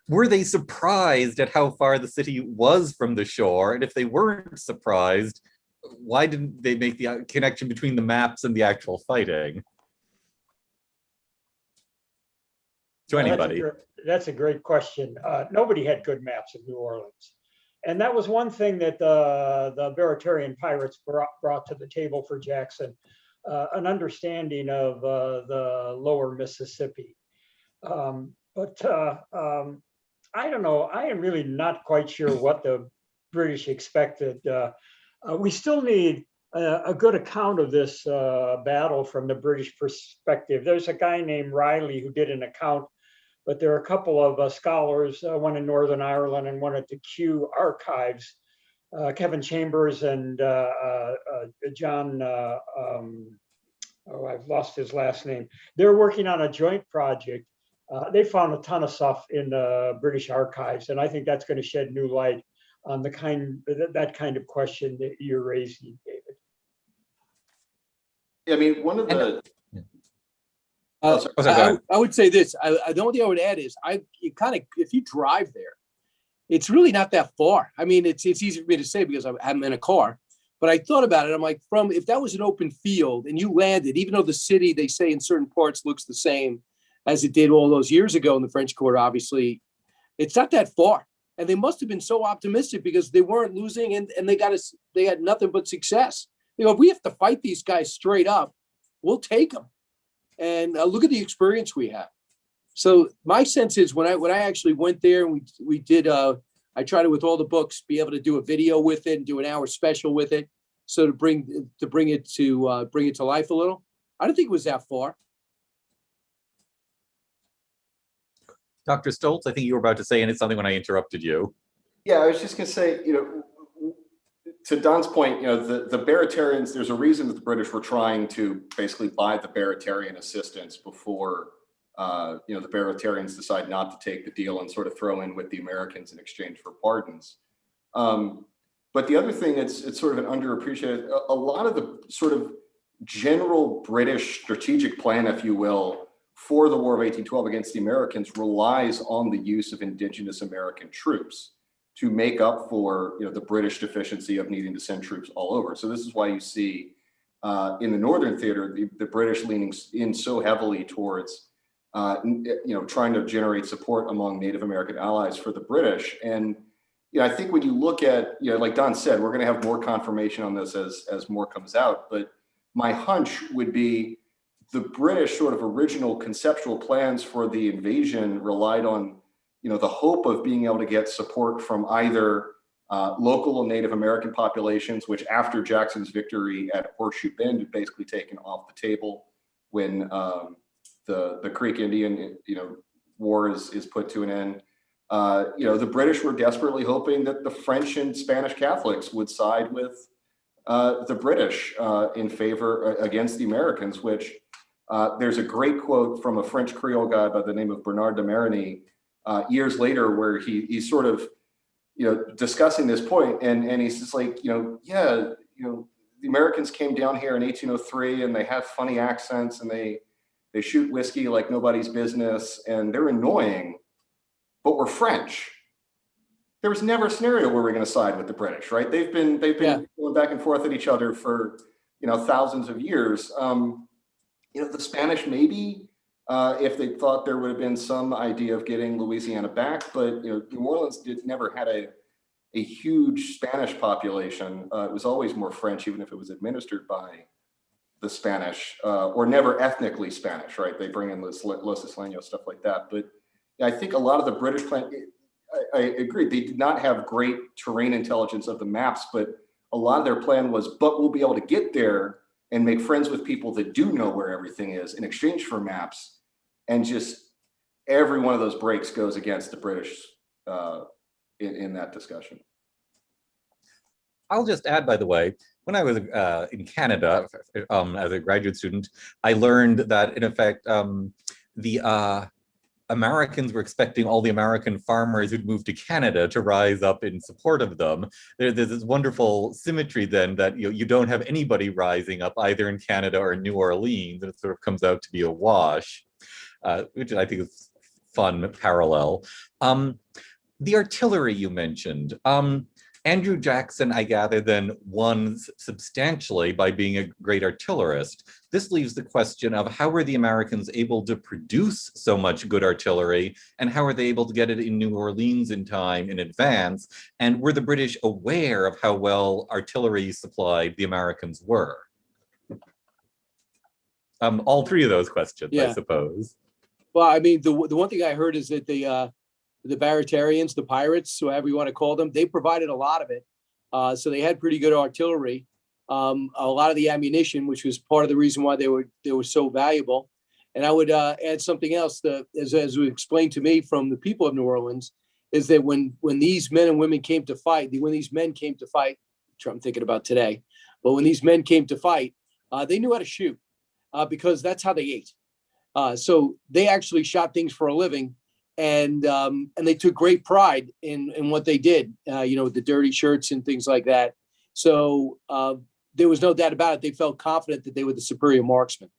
Were they surprised at how far the city was from the shore? And if they weren't surprised, why didn't they make the connection between the maps and the actual fighting? To anybody. That's a great question. Nobody had good maps of New Orleans. And that was one thing that the Baratarian pirates brought to the table for Jackson, an understanding of the lower Mississippi. But I don't know, I am really not quite sure what the British expected. We still need a good account of this battle from the British perspective. There's a guy named Riley who did an account, but there are a couple of scholars, one in Northern Ireland and one at the Kew Archives, Kevin Chambers and John, I've lost his last name. They're working on a joint project. They found a ton of stuff in the British archives, and I think that's going to shed new light on that kind of question that you're raising, David. Yeah, I mean, one of the I would say this. The only thing I would add is if you drive there, it's really not that far. I mean, it's easy for me to say because I'm in a car, but I thought about it. I'm like, if that was an open field and you landed, even though the city, they say in certain parts looks the same as it did all those years ago in the French Quarter, obviously, it's not that far. And they must have been so optimistic because they weren't losing and they had nothing but success. If we have to fight these guys straight up, we'll take them. And look at the experience we have. So my sense is when I actually went there and we did, I tried to, with all the books, be able to do a video with it and do an hour special with it. So to bring it to life a little. I don't think it was that far. Dr. Stoltz, I think you were about to say something when I interrupted you. Yeah, I was just going to say, to Don's point, the Baratarians, there's a reason that the British were trying to basically buy the Baratarian assistance before, the Baratarians decide not to take the deal and sort of throw in with the Americans in exchange for pardons. But the other thing it's sort of an underappreciated, a lot of the sort of general British strategic plan, if you will, for the War of 1812 against the Americans relies on the use of indigenous American troops to make up for the British deficiency of needing to send troops all over. So this is why you see in the Northern Theater the British leaning in so heavily towards trying to generate support among Native American allies for the British. And I think when you look at like Don said, we're going to have more confirmation on this as more comes out. But my hunch would be the British sort of original conceptual plans for the invasion relied on the hope of being able to get support from either local Native American populations, which after Jackson's victory at Horseshoe Bend had basically taken off the table when the Creek Indian war is put to an end. The British were desperately hoping that the French and Spanish Catholics would side with the British in favor against the Americans, which there's a great quote from a French Creole guy by the name of Bernard de Marigny years later, where he's sort of, discussing this point, and he's just like, the Americans came down here in 1803 and they have funny accents and they shoot whiskey like nobody's business and they're annoying, but we're French. there was never a scenario where we're going to side with the British, right? They've been going back and forth at each other for, thousands of years. The Spanish maybe, if they thought there would have been some idea of getting Louisiana back, but New Orleans never had a huge Spanish population. It was always more French, even if it was administered by the Spanish, or never ethnically Spanish, right? They bring in Los Isleños, stuff like that. But I think a lot of the British plan, I agree, they did not have great terrain intelligence of the maps, but a lot of their plan was, but we'll be able to get there and make friends with people that do know where everything is in exchange for maps. And just every one of those breaks goes against the British in that discussion. I'll just add, by the way, when I was in Canada as a graduate student, I learned that, in effect, the Americans were expecting all the American farmers who'd moved to Canada to rise up in support of them. There's this wonderful symmetry then that you don't have anybody rising up either in Canada or in New Orleans, and it sort of comes out to be a wash, which I think is fun parallel. The artillery you mentioned. Andrew Jackson, I gather, then won substantially by being a great artillerist. This leaves the question of how were the Americans able to produce so much good artillery, and how were they able to get it in New Orleans in time in advance? And were the British aware of how well artillery supplied the Americans were? All three of those questions, I suppose. Well, I mean, the one thing I heard is that the Baratarians, the pirates, whoever you want to call them, they provided a lot of it. So they had pretty good artillery, a lot of the ammunition, which was part of the reason why they were so valuable. And I would add something else that, as was explained to me from the people of New Orleans, is that when these men and women came to fight, which I'm thinking about today, but when these men came to fight, they knew how to shoot because that's how they ate. So they actually shot things for a living. And they took great pride in what they did, with the dirty shirts and things like that. So there was no doubt about it. They felt confident that they were the superior marksmen.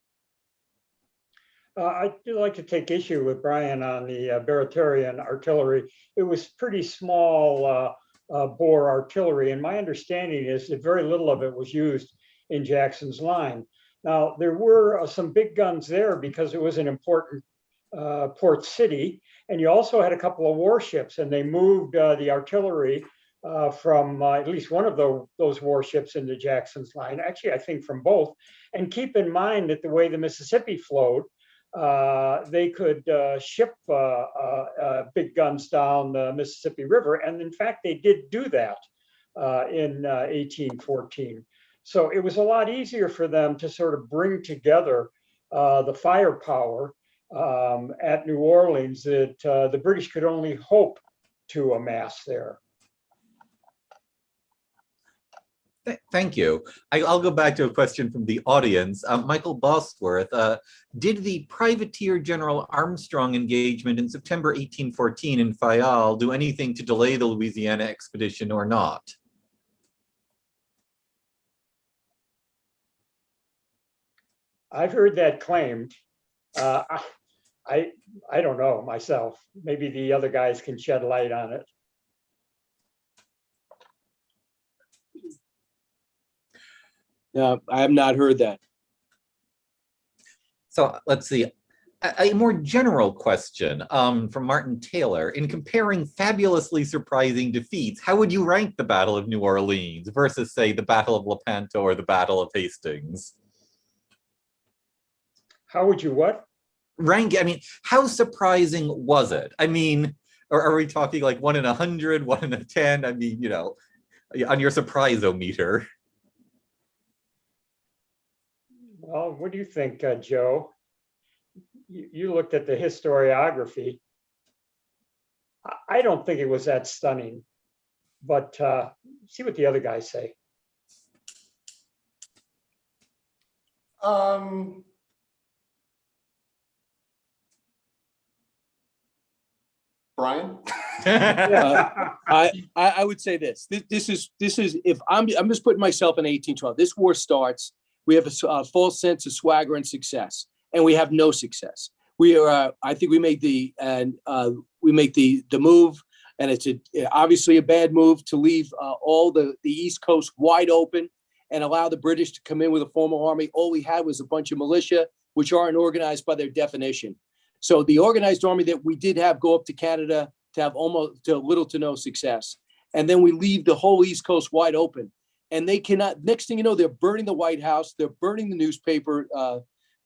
I do like to take issue with Brian on the Baratarian artillery. It was pretty small bore artillery, and my understanding is that very little of it was used in Jackson's line. Now, there were some big guns there because it was an important port city. And you also had a couple of warships, and they moved the artillery from at least one of those warships into Jackson's line. Actually, I think from both. And keep in mind that the way the Mississippi flowed, they could ship big guns down the Mississippi River. And in fact, they did do that in 1814. So it was a lot easier for them to sort of bring together the firepower at New Orleans that the British could only hope to amass there. Thank you. I'll go back to a question from the audience. Michael Bosworth, did the privateer General Armstrong engagement in September 1814 in Fayal do anything to delay the Louisiana expedition or not? I've heard that claimed. I don't know myself. Maybe the other guys can shed light on it. No, I have not heard that. So let's see. A more general question from Martin Taylor. In comparing fabulously surprising defeats, how would you rank the Battle of New Orleans versus, say, the Battle of Lepanto or the Battle of Hastings? How would you what? Rank, I mean, how surprising was it? I mean, or are we talking like 1 in 100, 1 in 10? I mean, on your surprise-o-meter. Well, what do you think, Joe? You looked at the historiography. I don't think it was that stunning, but see what the other guys say. Brian? I would say this. This is if I'm just putting myself in 1812. This war starts. We have a false sense of swagger and success, and we have no success. We are. I think we make the move. And it's obviously a bad move to leave all the East Coast wide open and allow the British to come in with a formal army. All we had was a bunch of militia, which aren't organized by their definition. So the organized army that we did have go up to Canada to have almost to little to no success. And then we leave the whole East Coast wide open. And they cannot, next thing you know, they're burning the White House, they're burning the newspaper,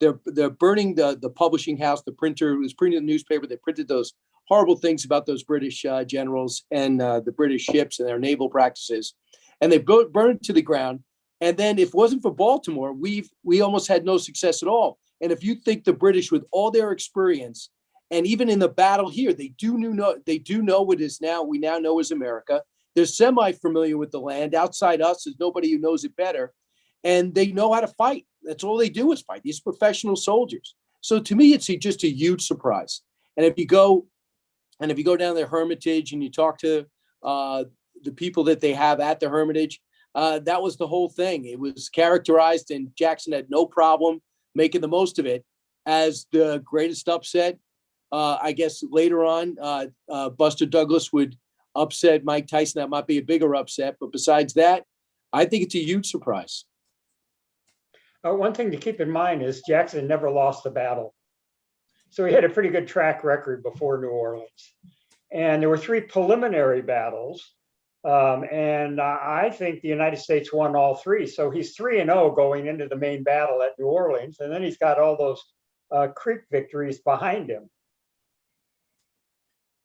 they're burning the publishing house, the printer who was printing the newspaper. They printed those horrible things about those British generals and the British ships and their naval practices. And they burned to the ground. And then if it wasn't for Baltimore, we almost had no success at all. And if you think the British, with all their experience, and even in the battle here, they do know what is now we now know as America. They're semi-familiar with the land. Outside us, there's nobody who knows it better, and they know how to fight. That's all they do is fight. These professional soldiers. So to me, it's just a huge surprise. And if you go down their Hermitage and you talk to the people that they have at the Hermitage, that was the whole thing. It was characterized, and Jackson had no problem making the most of it as the greatest upset. I guess later on, Buster Douglas would upset Mike Tyson. That might be a bigger upset. But besides that, I think it's a huge surprise. One thing to keep in mind is Jackson never lost a battle. So he had a pretty good track record before New Orleans. And there were 3 preliminary battles. And I think the United States won all 3. So he's 3-0 going into the main battle at New Orleans. And then he's got all those Creek victories behind him.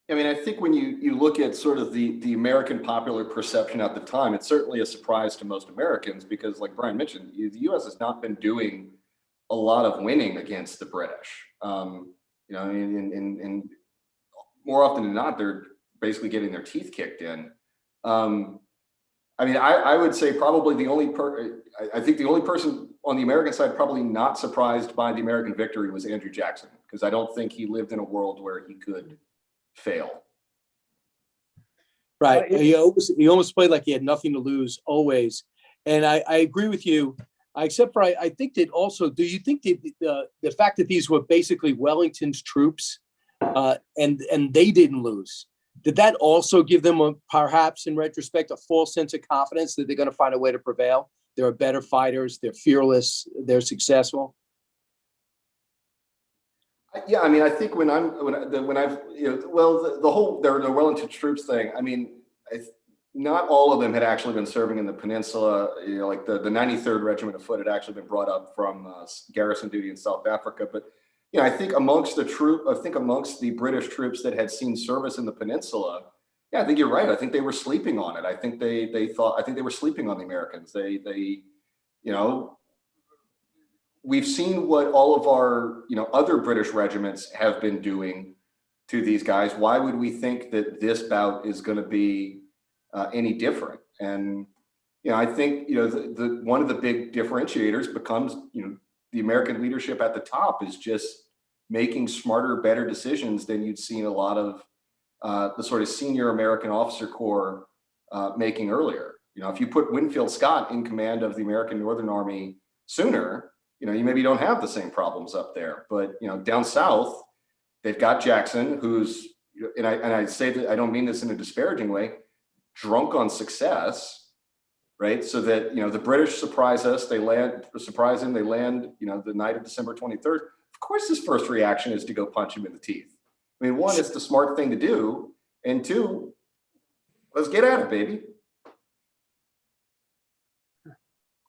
I mean, I think when you look at sort of the American popular perception at the time, it's certainly a surprise to most Americans because, like Brian mentioned, the U.S. has not been doing a lot of winning against the British. You know, I mean, and more often than not, they're basically getting their teeth kicked in. I mean, I would say probably I think the only person on the American side probably not surprised by the American victory was Andrew Jackson, because I don't think he lived in a world where he could fail. Right. He almost played like he had nothing to lose always. And I agree with you, except for I think that also, do you think the fact that these were basically Wellington's troops and they didn't lose, did that also give them perhaps in retrospect a false sense of confidence that they're going to find a way to prevail? They're better fighters, they're fearless, they're successful. Yeah, I mean, I think when I've, the whole the Wellington troops thing. I mean, not all of them had actually been serving in the peninsula. You know, like the 93rd Regiment of Foot had actually been brought up from garrison duty in South Africa. But you know, I think amongst the British troops that had seen service in the peninsula, yeah, I think you're right. I think they were sleeping on it. I think they were sleeping on the Americans. You know. We've seen what all of our, you know, other British regiments have been doing to these guys. Why would we think that this bout is going to be any different? And, you know, I think, you know, one of the big differentiators becomes, you know, the American leadership at the top is just making smarter, better decisions than you'd seen a lot of the sort of senior American officer corps making earlier. You know, if you put Winfield Scott in command of the American Northern Army sooner, you know, you maybe don't have the same problems up there. But, you know, down south, they've got Jackson, who's, and I say that, I don't mean this in a disparaging way, drunk on success, right? So that, you know, the British surprise us, they land, you know, the night of December 23rd. Of course, his first reaction is to go punch him in the teeth. I mean, one, it's the smart thing to do. And 2, let's get at it, baby.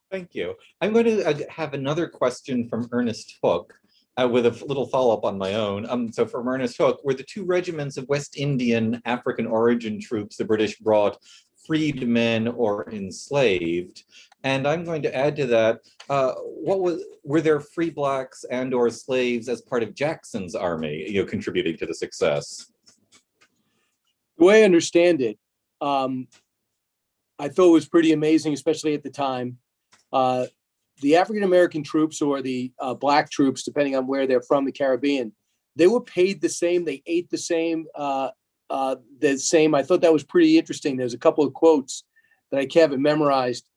Thank you. I'm going to have another question from Ernest Hook with a little follow-up on my own. So from Ernest Hook, were the 2 regiments of West Indian African origin troops the British brought freedmen or enslaved? And I'm going to add to that, were there free blacks and or slaves as part of Jackson's army, you know, contributing to the success? The way I understand it, I thought it was pretty amazing, especially at the time. The African-American troops or the black troops, depending on where they're from, the Caribbean, they were paid the same. They ate the same. I thought that was pretty interesting. There's a couple of quotes that I haven't memorized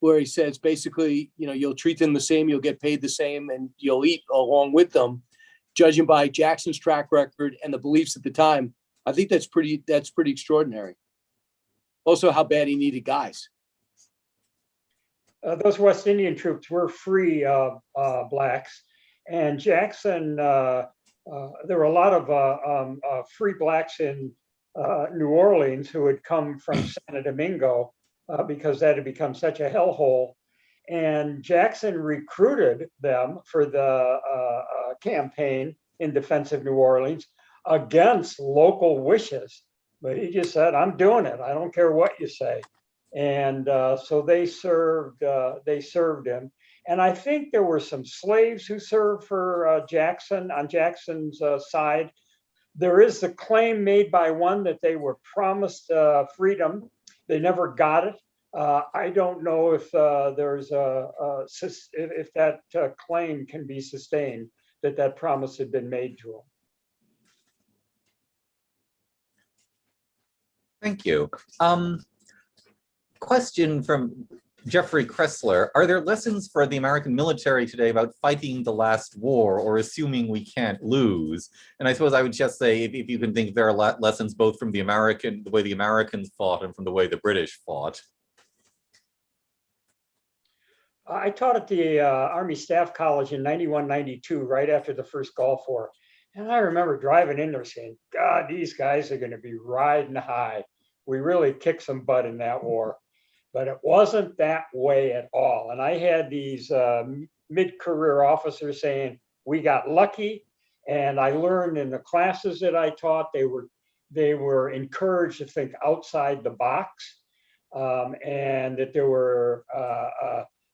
where he says, basically, you know, you'll treat them the same, you'll get paid the same, and you'll eat along with them, judging by Jackson's track record and the beliefs at the time. I think that's pretty extraordinary. Also, how bad he needed guys. Those West Indian troops were free blacks, and Jackson. There were a lot of free blacks in New Orleans who had come from Santo Domingo because that had become such a hellhole. And Jackson recruited them for the campaign in defense of New Orleans against local wishes. But he just said, "I'm doing it. I don't care what you say." And so they served him. And I think there were some slaves who served for Jackson on Jackson's side. There is the claim made by one that they were promised freedom. They never got it. I don't know if if that claim can be sustained, that promise had been made to them. Thank you. Question from Jeffrey Kressler. Are there lessons for the American military today about fighting the last war or assuming we can't lose? And I suppose I would just say, if you can think there are lessons both from the way the Americans fought and from the way the British fought. I taught at the Army Staff College in 91, 92, right after the first Gulf War. And I remember driving in there saying, God, these guys are going to be riding high. We really kicked some butt in that war. But it wasn't that way at all. And I had these mid-career officers saying, we got lucky. And I learned in the classes that I taught, they were encouraged to think outside the box. And that there were,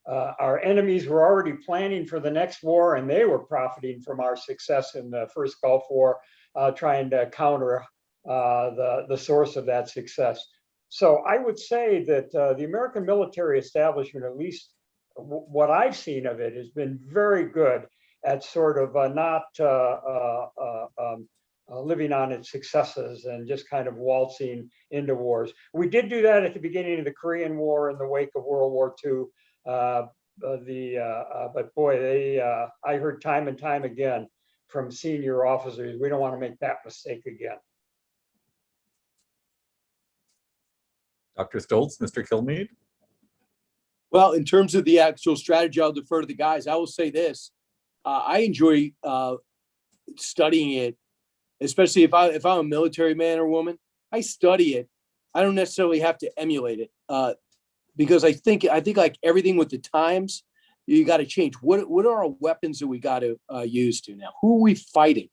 our enemies were already planning for the next war, and they were profiting from our success in the first Gulf War, trying to counter the source of that success. So I would say that the American military establishment, at least what I've seen of it, has been very good at sort of not living on its successes and just kind of waltzing into wars. We did do that at the beginning of the Korean War in the wake of World War II. But boy, I heard time and time again from senior officers, we don't want to make that mistake again. Dr. Stoltz, Mr. Killmead? Well, in terms of the actual strategy, I'll defer to the guys. I will say this. I enjoy studying it, especially if I'm a military man or woman. I study it. I don't necessarily have to emulate it because I think like everything with the times, you got to change. What are our weapons that we got to use to now? Who are we fighting?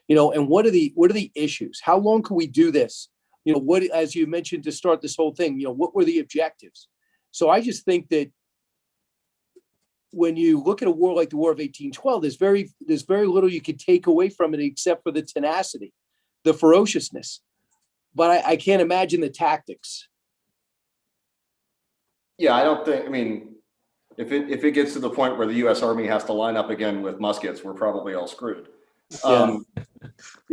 And what are the issues? How long can we do this? What, as you mentioned to start this whole thing, what were the objectives? So I just think that when you look at a war like the War of 1812, there's very little you could take away from it except for the tenacity, the ferociousness. But I can't imagine the tactics. Yeah, I don't think, if it gets to the point where the U.S. Army has to line up again with muskets, we're probably all screwed. Yeah.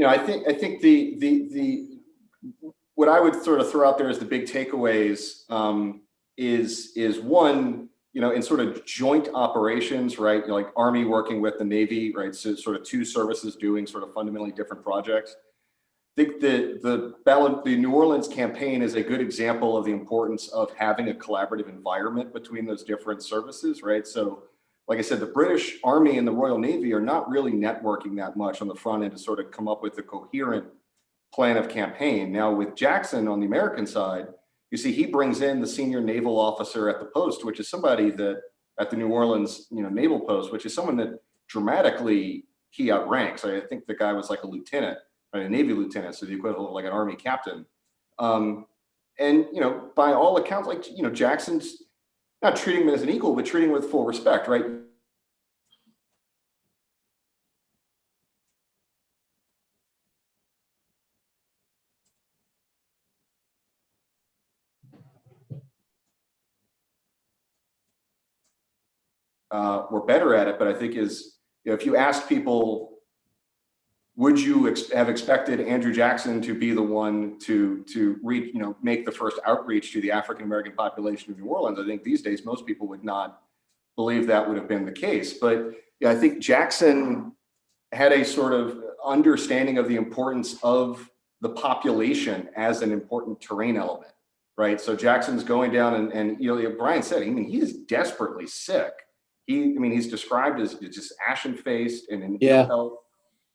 I think the what I would sort of throw out there as the big takeaways is one, in sort of joint operations, right? Like Army working with the Navy, right? So sort of two services doing sort of fundamentally different projects. I think the New Orleans campaign is a good example of the importance of having a collaborative environment between those different services, right? So, like I said, the British Army and the Royal Navy are not really networking that much on the front end to sort of come up with a coherent plan of campaign. Now, with Jackson on the American side, you see he brings in the senior naval officer at the post, which is somebody that at the New Orleans, naval post, which is someone that dramatically he outranks. I think the guy was like a lieutenant. A Navy lieutenant, so the equivalent of like an Army captain. And, by all accounts, Jackson's not treating him as an equal, but treating him with full respect, right? We're better at it, but I think if you ask people, would you have expected Andrew Jackson to be the one to reach, make the first outreach to the African-American population of New Orleans? I think these days, most people would not believe that would have been the case. But I think Jackson had a sort of understanding of the importance of the population as an important terrain element, right? So Jackson's going down and you know, Brian said, I mean, he is desperately sick. He's described as just ashen-faced and in ill health,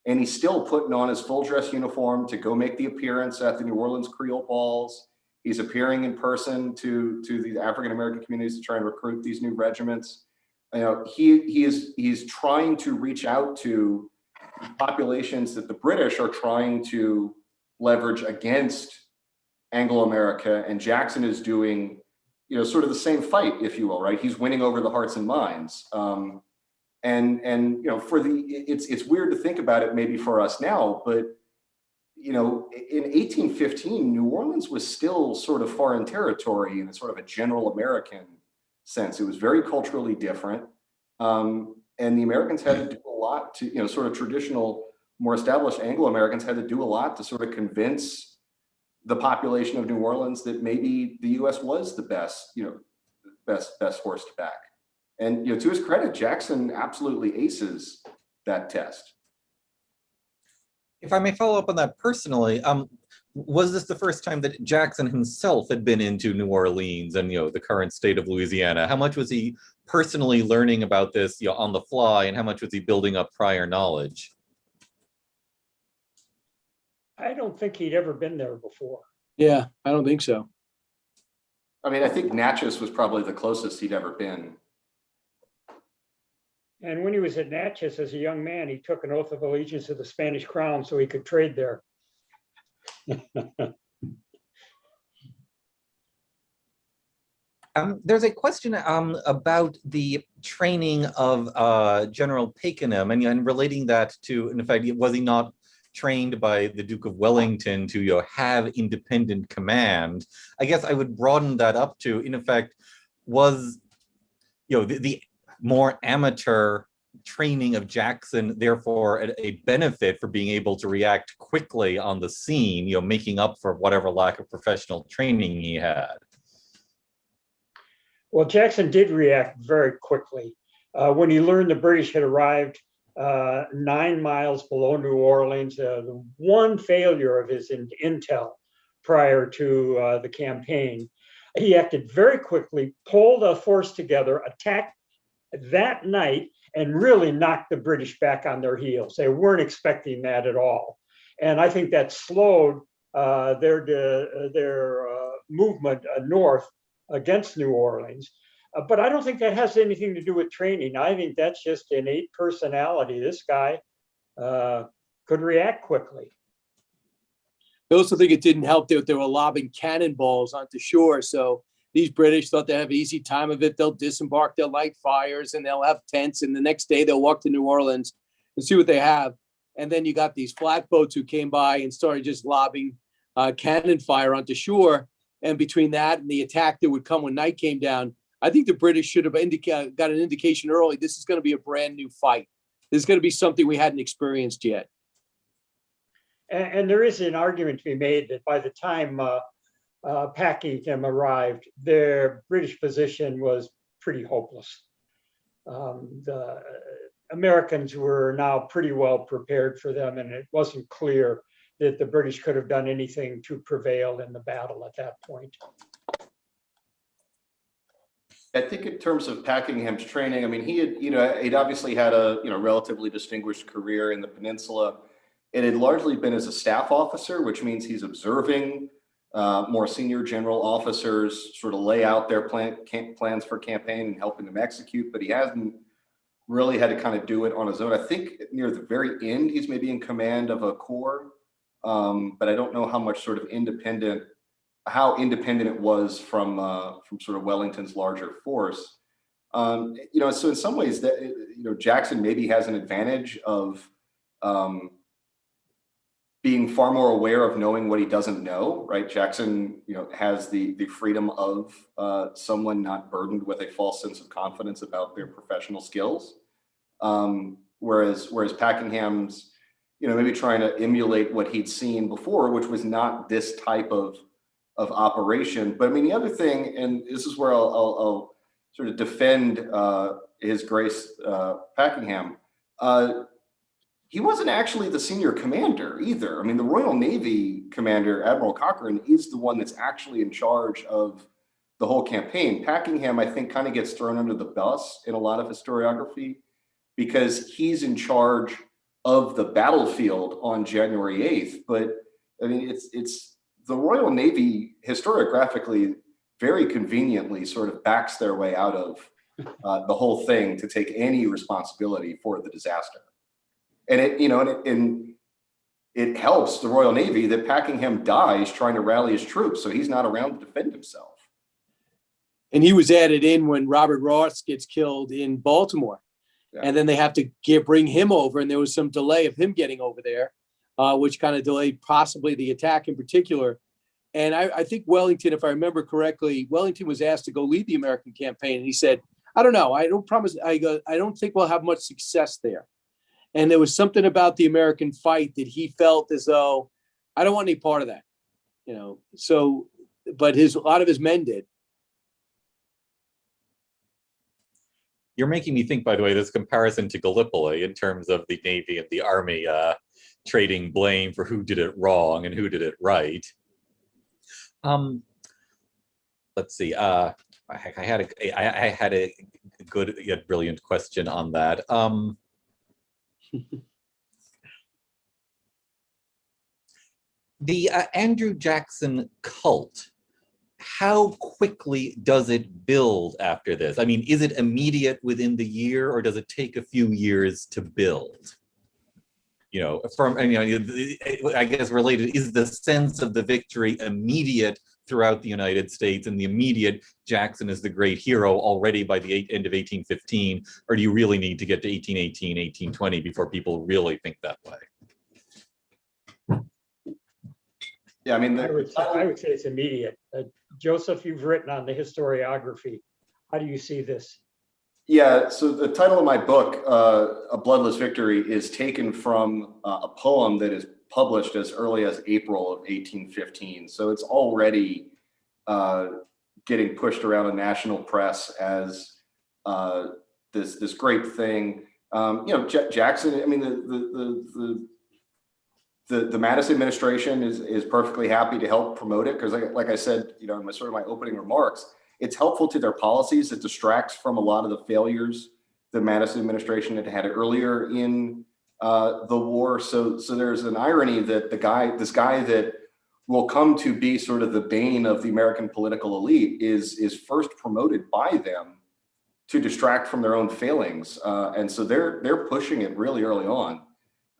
and he's still putting on his full dress uniform to go make the appearance at the New Orleans Creole Balls. He's appearing in person to the African-American communities to try and recruit these new regiments. You know, he's trying to reach out to populations that the British are trying to leverage against Anglo-America, and Jackson is doing, you know, sort of the same fight, if you will, right? He's winning over the hearts and minds. And you know, it's weird to think about it maybe for us now, but you know, in 1815, New Orleans was still sort of foreign territory in a sort of a general American sense. It was very culturally different. And the Americans had to do a lot to, you know, sort of traditional, more established Anglo-Americans had to do a lot to sort of convince the population of New Orleans that maybe the US was the best, you know, best horse to back. And, you know, to his credit, Jackson absolutely aces that test. If I may follow up on that personally, was this the first time that Jackson himself had been into New Orleans and, you know, the current state of Louisiana? How much was he personally learning about this, you know, on the fly, and how much was he building up prior knowledge? I don't think he'd ever been there before. Yeah, I don't think so. I mean, I think Natchez was probably the closest he'd ever been. And when he was at Natchez as a young man, he took an oath of allegiance to the Spanish crown so he could trade there. There's a question about the training of General Pakenham, and relating that to, in fact, was he not trained by the Duke of Wellington to, you know, have independent command? I guess I would broaden that up to, in effect, was, you know, the more amateur training of Jackson therefore a benefit for being able to react quickly on the scene, you know, making up for whatever lack of professional training he had? Well, Jackson did react very quickly. When he learned the British had arrived 9 miles below New Orleans, the one failure of his intel prior to the campaign, he acted very quickly, pulled a force together, attacked that night, and really knocked the British back on their heels. They weren't expecting that at all. And I think that slowed their movement north against New Orleans. But I don't think that has anything to do with training. I think that's just innate personality. This guy could react quickly. I also think it didn't help that they were lobbing cannonballs onto shore. So these British thought they'd have an easy time of it. They'll disembark, they'll light fires, and they'll have tents. And the next day they'll walk to New Orleans and see what they have. And then you got these flatboats who came by and started just lobbing cannon fire onto shore. And between that and the attack that would come when night came down, I think the British should have got an indication early. This is going to be a brand new fight. This is going to be something we hadn't experienced yet. And there is an argument to be made that by the time Pakenham arrived, their British position was pretty hopeless. The Americans were now pretty well prepared for them, and it wasn't clear that the British could have done anything to prevail in the battle at that point. I think in terms of Pakenham's training, I mean, he'd obviously had a, relatively distinguished career in the peninsula. It had largely been as a staff officer, which means he's observing more senior general officers sort of lay out their plans for campaign and helping them execute, but he hasn't really had to kind of do it on his own. I think near the very end, he's maybe in command of a corps, but I don't know how much sort of how independent it was from sort of Wellington's larger force. So in some ways that, Jackson maybe has an advantage of being far more aware of knowing what he doesn't know, right? Jackson, has the freedom of someone not burdened with a false sense of confidence about their professional skills. Whereas Pakenham's, maybe trying to emulate what he'd seen before, which was not this type of operation. But I mean, the other thing, and this is where I'll sort of defend His Grace Pakenham. he wasn't actually the senior commander either. I mean, the Royal Navy commander, Admiral Cochrane, is the one that's actually in charge of the whole campaign. Packingham, I think, kind of gets thrown under the bus in a lot of historiography because he's in charge of the battlefield on January 8th. But I mean, it's the Royal Navy historiographically very conveniently sort of backs their way out of the whole thing to take any responsibility for the disaster. And it helps the Royal Navy that Packingham dies trying to rally his troops, so he's not around to defend himself. And he was added in when Robert Ross gets killed in Baltimore. Yeah. And then they have to bring him over, and there was some delay of him getting over there, which kind of delayed possibly the attack in particular. And I think Wellington, if I remember correctly, Wellington was asked to go lead the American campaign, and he said, "I don't know. I don't promise. I don't think we'll have much success there." And there was something about the American fight that he felt as though, I don't want any part of that, you know. So, but a lot of his men did. You're making me think, by the way, this comparison to Gallipoli in terms of the Navy and the Army trading blame for who did it wrong and who did it right. Let's see. I had a good yet brilliant question on that. The Andrew Jackson cult, how quickly does it build after this? I mean, is it immediate within the year, or does it take a few years to build? You know, I guess related, is the sense of the victory immediate throughout the United States, and the immediate Jackson is the great hero already by the end of 1815, or do you really need to get to 1818, 1820 before people really think that way? Yeah, I mean, I would say it's immediate. Joseph, you've written on the historiography. How do you see this? Yeah, so the title of my book, A Bloodless Victory, is taken from a poem that is published as early as April of 1815. So it's already getting pushed around the national press as this great thing. Jackson, I mean, the Madison administration is perfectly happy to help promote it because, like I said, you know, in my opening remarks, it's helpful to their policies. It distracts from a lot of the failures the Madison administration had earlier in the war. So there's an irony that this guy that will come to be sort of the bane of the American political elite is first promoted by them to distract from their own failings. And so they're pushing it really early on.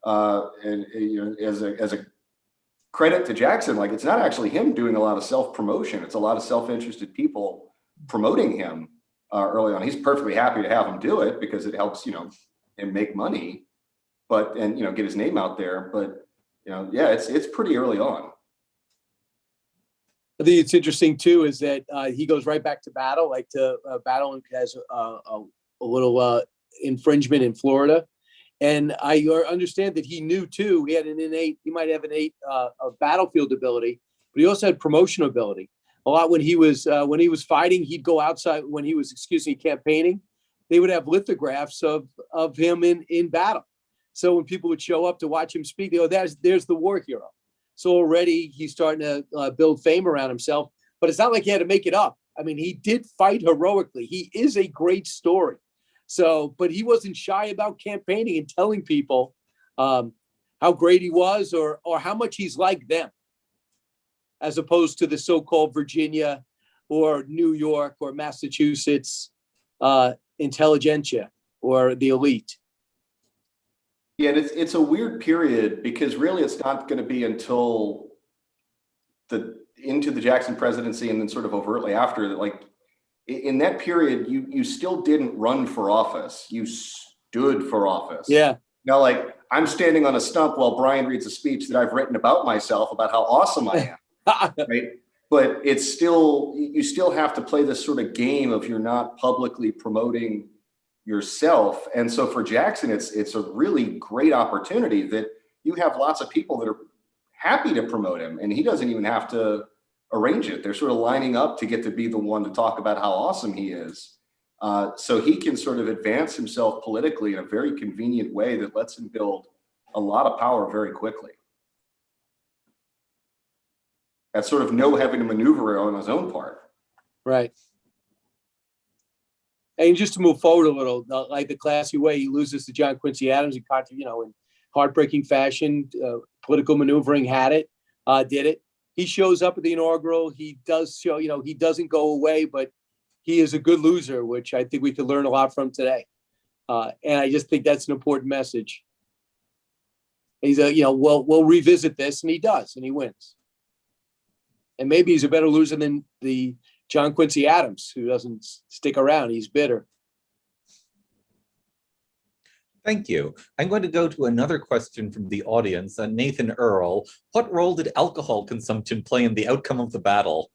And you know, as a credit to Jackson, like, it's not actually him doing a lot of self-promotion. It's a lot of self-interested people promoting him early on. He's perfectly happy to have him do it because it helps, you know, him make money, and you know, get his name out there. But you know, yeah, it's pretty early on. I think it's interesting too is that he goes right back to battle, like to battle and has a little infringement in Florida. And I understand that he knew too, he might have an innate battlefield ability, but he also had promotion ability. A lot when he was fighting, he'd go outside when he was, campaigning. They would have lithographs of him in battle. So when people would show up to watch him speak, they go, there's the war hero. So already he's starting to build fame around himself, but it's not like he had to make it up. I mean, he did fight heroically. He is a great story. So, but he wasn't shy about campaigning and telling people how great he was or how much he's like them, as opposed to the so-called Virginia or New York or Massachusetts intelligentsia or the elite. Yeah, it's a weird period because really it's not going to be until into the Jackson presidency and then sort of overtly after that, like, in that period, you still didn't run for office. You stood for office. Yeah. Now, like, I'm standing on a stump while Brian reads a speech that I've written about myself about how awesome I am. Right. But it's still, you still have to play this sort of game of you're not publicly promoting yourself. And so for Jackson, it's a really great opportunity that you have lots of people that are happy to promote him, and he doesn't even have to arrange it. They're sort of lining up to get to be the one to talk about how awesome he is. So he can sort of advance himself politically in a very convenient way that lets him build a lot of power very quickly. That's sort of no having to maneuver on his own part. Right. And just to move forward a little, like the classy way, he loses to John Quincy Adams, in heartbreaking fashion. Political maneuvering did it. He shows up at the inaugural. He does show, he doesn't go away, but he is a good loser, which I think we could learn a lot from today. And I just think that's an important message. He's we'll revisit this, and he does, and he wins. And maybe he's a better loser than the John Quincy Adams, who doesn't stick around. He's bitter. Thank you. I'm going to go to another question from the audience. Nathan Earl, what role did alcohol consumption play in the outcome of the battle?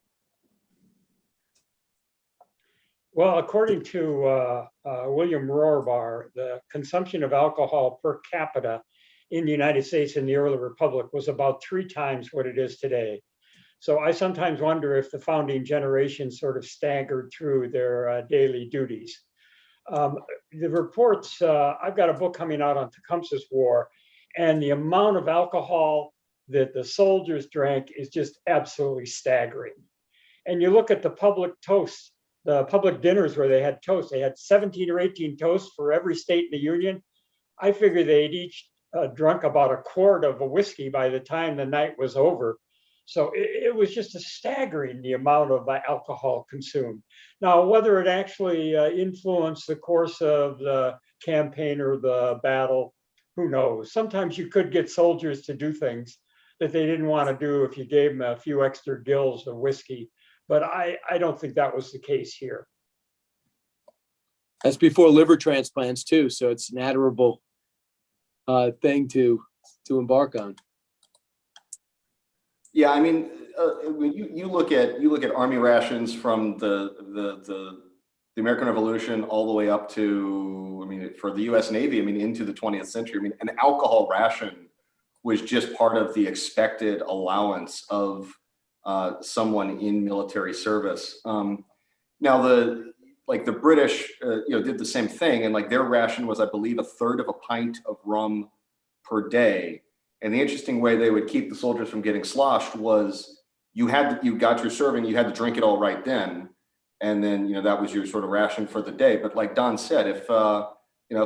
Well, according to William Rohrbar, the consumption of alcohol per capita in the United States in the early republic was about 3 times what it is today. So I sometimes wonder if the founding generation sort of staggered through their daily duties. The reports, I've got a book coming out on Tecumseh's War, and the amount of alcohol that the soldiers drank is just absolutely staggering. And you look at the public toasts, the public dinners where they had toasts, they had 17 or 18 toasts for every state in the Union. I figure they'd each drunk about a quart of a whiskey by the time the night was over. So it was just a staggering the amount of alcohol consumed. Now, whether it actually influenced the course of the campaign or the battle, who knows? Sometimes you could get soldiers to do things that they didn't want to do if you gave them a few extra gills of whiskey. But I don't think that was the case here. That's before liver transplants too, so it's an admirable thing to embark on. Yeah, I mean, when you look at army rations from the American Revolution all the way up to, I mean, for the U.S. Navy, I mean, into the 20th century. I mean, an alcohol ration was just part of the expected allowance of someone in military service. Now, the British, did the same thing, and their ration was, I believe, 1/3 of a pint of rum per day. And the interesting way they would keep the soldiers from getting sloshed was you got your serving, you had to drink it all right then. And then, that was your sort of ration for the day. But like Don said, if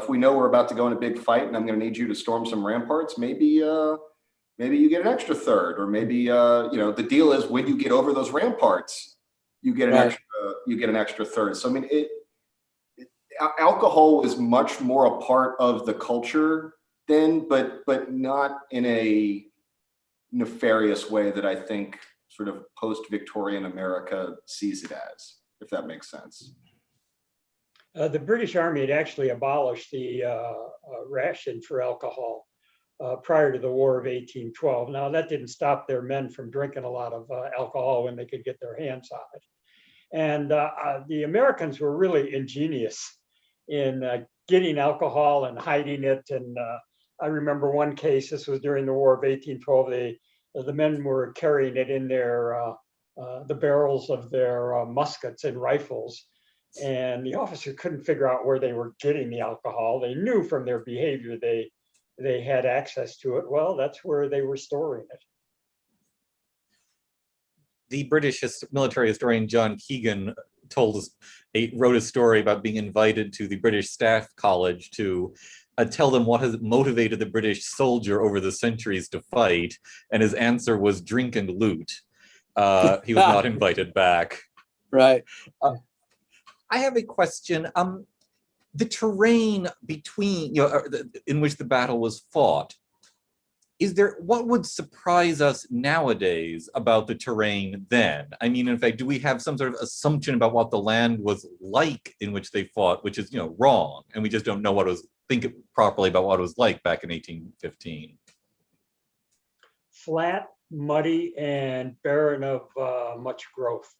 we know we're about to go in a big fight and I'm going to need you to storm some ramparts, maybe you get an extra third, or maybe, the deal is when you get over those ramparts, you get an extra third. So, I mean, alcohol was much more a part of the culture then, but not in a nefarious way that I think sort of post-Victorian America sees it as, if that makes sense. The British Army had actually abolished the ration for alcohol prior to the War of 1812. Now, that didn't stop their men from drinking a lot of alcohol when they could get their hands on it. And the Americans were really ingenious in getting alcohol and hiding it. And I remember one case, this was during the War of 1812, the men were carrying it in the barrels of their muskets and rifles. And the officer couldn't figure out where they were getting the alcohol. They knew from their behavior they had access to it. Well, that's where they were storing it. The British military historian John Keegan wrote a story about being invited to the British Staff College to tell them what has motivated the British soldier over the centuries to fight, and his answer was drink and loot. He was not invited back. Right. I have a question. The terrain between, in which the battle was fought, what would surprise us nowadays about the terrain then? I mean, in fact, do we have some sort of assumption about what the land was like in which they fought, which is, wrong, and we just don't know think properly about what it was like back in 1815? Flat, muddy, and barren of much growth.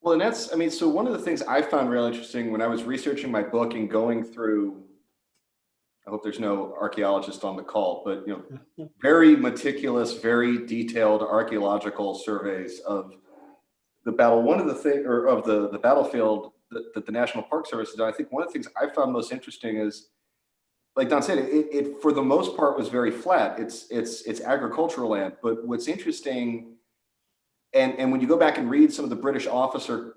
Well, and so one of the things I found real interesting when I was researching my book and going through, I hope there's no archaeologist on the call, but very meticulous, very detailed archaeological surveys of the battle. One of the things, or of the battlefield that the National Park Service has done, I think one of the things I found most interesting is like Don said, it for the most part was very flat. It's agricultural land. But what's interesting, and when you go back and read some of the British officer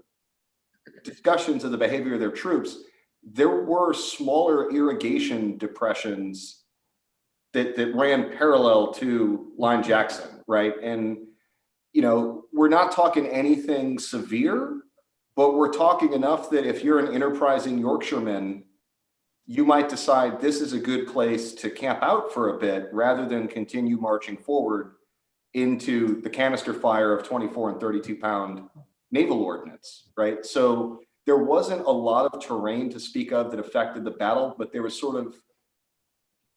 discussions of the behavior of their troops, there were smaller irrigation depressions that ran parallel to Line Jackson, right? And we're not talking anything severe, but we're talking enough that if you're an enterprising Yorkshireman, you might decide this is a good place to camp out for a bit rather than continue marching forward into the canister fire of 24 and 32-pound naval ordnance, right? So there wasn't a lot of terrain to speak of that affected the battle, but there was sort of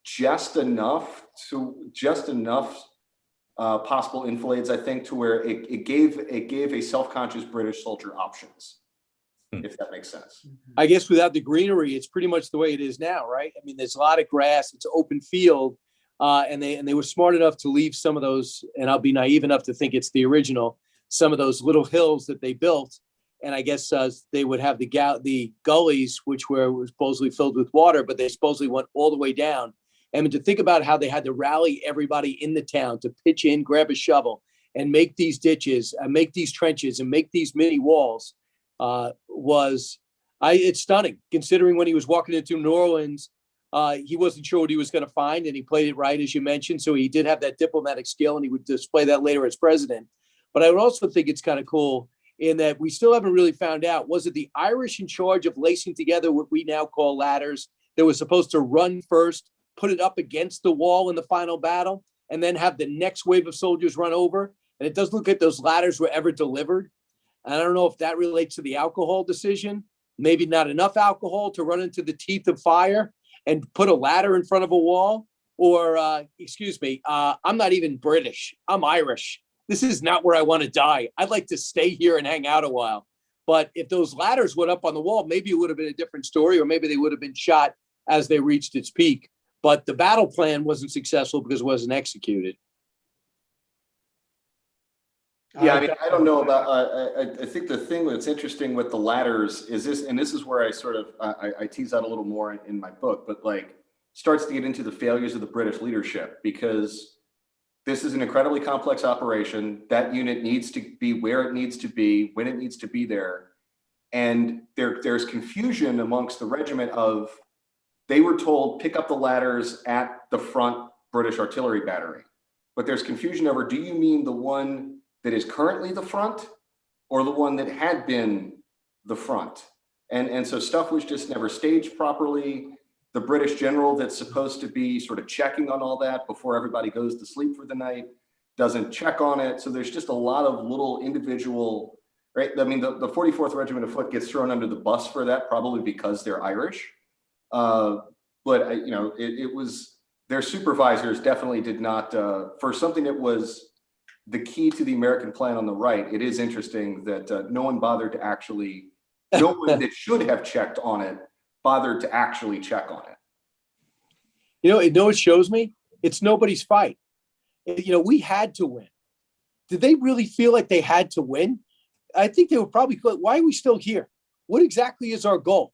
just enough possible enfilades, I think, to where it gave a self-conscious British soldier options, if that makes sense. I guess without the greenery, it's pretty much the way it is now, right? I mean, there's a lot of grass, it's open field, and they were smart enough to leave some of those, and I'll be naive enough to think it's the original, some of those little hills that they built, and I guess they would have the gullies, which were supposedly filled with water, but they supposedly went all the way down. And to think about how they had to rally everybody in the town to pitch in, grab a shovel, and make these ditches, and make these trenches, and make these mini walls, it's stunning. Considering when he was walking into New Orleans, he wasn't sure what he was going to find, and he played it right, as you mentioned. So he did have that diplomatic skill, and he would display that later as president. But I would also think it's kind of cool in that we still haven't really found out, was it the Irish in charge of lacing together what we now call ladders that was supposed to run first, put it up against the wall in the final battle, and then have the next wave of soldiers run over? And it doesn't look like those ladders were ever delivered. And I don't know if that relates to the alcohol decision. Maybe not enough alcohol to run into the teeth of fire and put a ladder in front of a wall. Or, I'm not even British. I'm Irish. This is not where I want to die. I'd like to stay here and hang out a while. But if those ladders went up on the wall, maybe it would have been a different story, or maybe they would have been shot as they reached its peak. But the battle plan wasn't successful because it wasn't executed. Yeah, I mean, I don't know about, I think the thing that's interesting with the ladders is this, and this is where I sort of, I tease out a little more in my book, but like starts to get into the failures of the British leadership, because this is an incredibly complex operation. That unit needs to be where it needs to be, when it needs to be there. And there's confusion amongst the regiment of, they were told, pick up the ladders at the front British artillery battery. But there's confusion over, do you mean the one that is currently the front or the one that had been the front? And so stuff was just never staged properly. The British general that's supposed to be sort of checking on all that before everybody goes to sleep for the night doesn't check on it. So there's just a lot of little individual, right? I mean, the 44th Regiment of Foot gets thrown under the bus for that, probably because they're Irish. But it was, their supervisors definitely did not, for something that was the key to the American plan on the right. It is interesting that no one bothered to actually, no one that should have checked on it bothered to actually check on it. It shows me? It's nobody's fight. We had to win. Did they really feel like they had to win? I think they were probably, why are we still here? What exactly is our goal?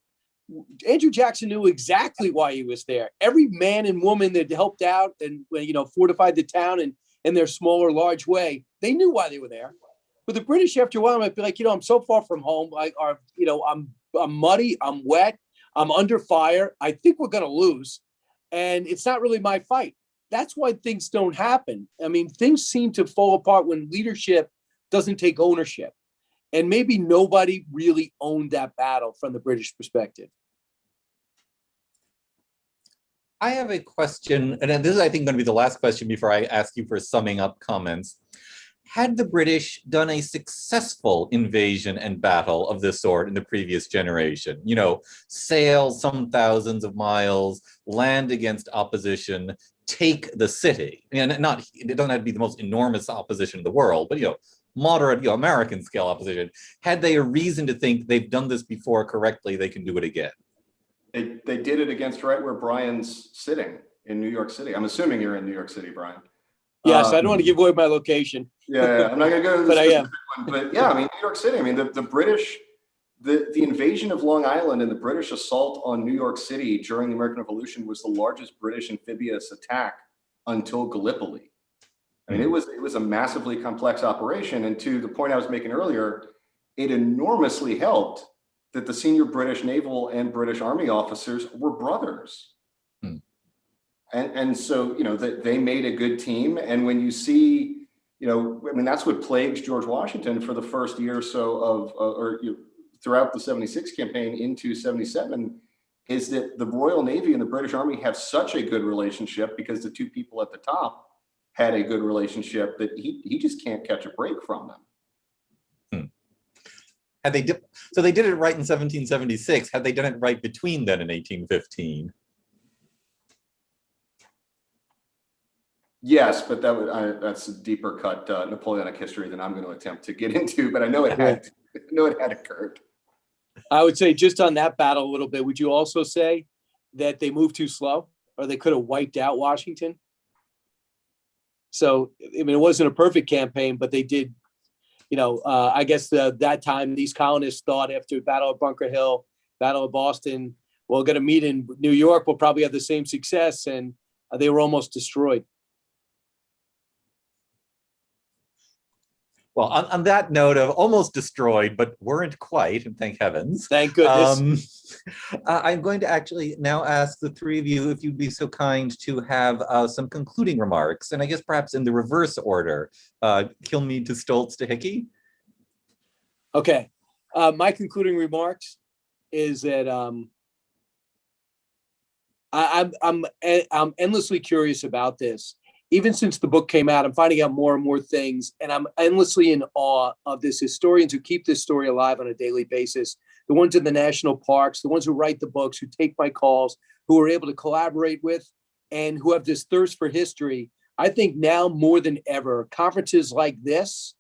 Andrew Jackson knew exactly why he was there. Every man and woman that helped out and, fortified the town in their small or large way, they knew why they were there. But the British, after a while, might be like, I'm so far from home. I'm muddy, I'm wet, I'm under fire. I think we're going to lose. And it's not really my fight. That's why things don't happen. I mean, things seem to fall apart when leadership doesn't take ownership. And maybe nobody really owned that battle from the British perspective. I have a question, and this is, I think, going to be the last question before I ask you for summing up comments. Had the British done a successful invasion and battle of this sort in the previous generation, sail some thousands of miles, land against opposition, take the city, and it doesn't have to be the most enormous opposition in the world, but moderate, American scale opposition. Had they a reason to think they've done this before correctly, they can do it again? They did it against right where Brian's sitting in New York City. I'm assuming you're in New York City, Brian. Yes, I don't want to give away my location. Yeah, I'm not going to go to this but I am. one, but yeah, I mean, New York City. I mean, the British the invasion of Long Island and the British assault on New York City during the American Revolution was the largest British amphibious attack until Gallipoli. I mean, it was a massively complex operation. And to the point I was making earlier, it enormously helped that the senior British naval and British Army officers were brothers. And so, you know, they made a good team. And when you see, you know, I mean, that's what plagues George Washington for the first year or so of, throughout the 76 campaign into 77, is that the Royal Navy and the British Army have such a good relationship because the two people at the top had a good relationship that he just can't catch a break from them. Had they so they did it right in 1776. Had they done it right between then and 1815? Yes, but that's a deeper cut Napoleonic history than I'm going to attempt to get into. But I know it had occurred. I would say just on that battle a little bit, would you also say that they moved too slow or they could have wiped out Washington? So, I mean, it wasn't a perfect campaign, but they did, you know, I guess that time these colonists thought after Battle of Bunker Hill, Battle of Boston, we're going to meet in New York. We'll probably have the same success. And they were almost destroyed. Well, on that note of almost destroyed, but weren't quite, and thank heavens. Thank goodness. I'm going to actually now ask the three of you if you'd be so kind to have some concluding remarks, and I guess perhaps in the reverse order. Killmead to Stoltz to Hickey. Okay. My concluding remarks is that I'm endlessly curious about this. Even since the book came out, I'm finding out more and more things, and I'm endlessly in awe of this historians who keep this story alive on a daily basis, the ones in the national parks, the ones who write the books, who take my calls, who are able to collaborate with, and who have this thirst for history. I think now more than ever, conferences like this,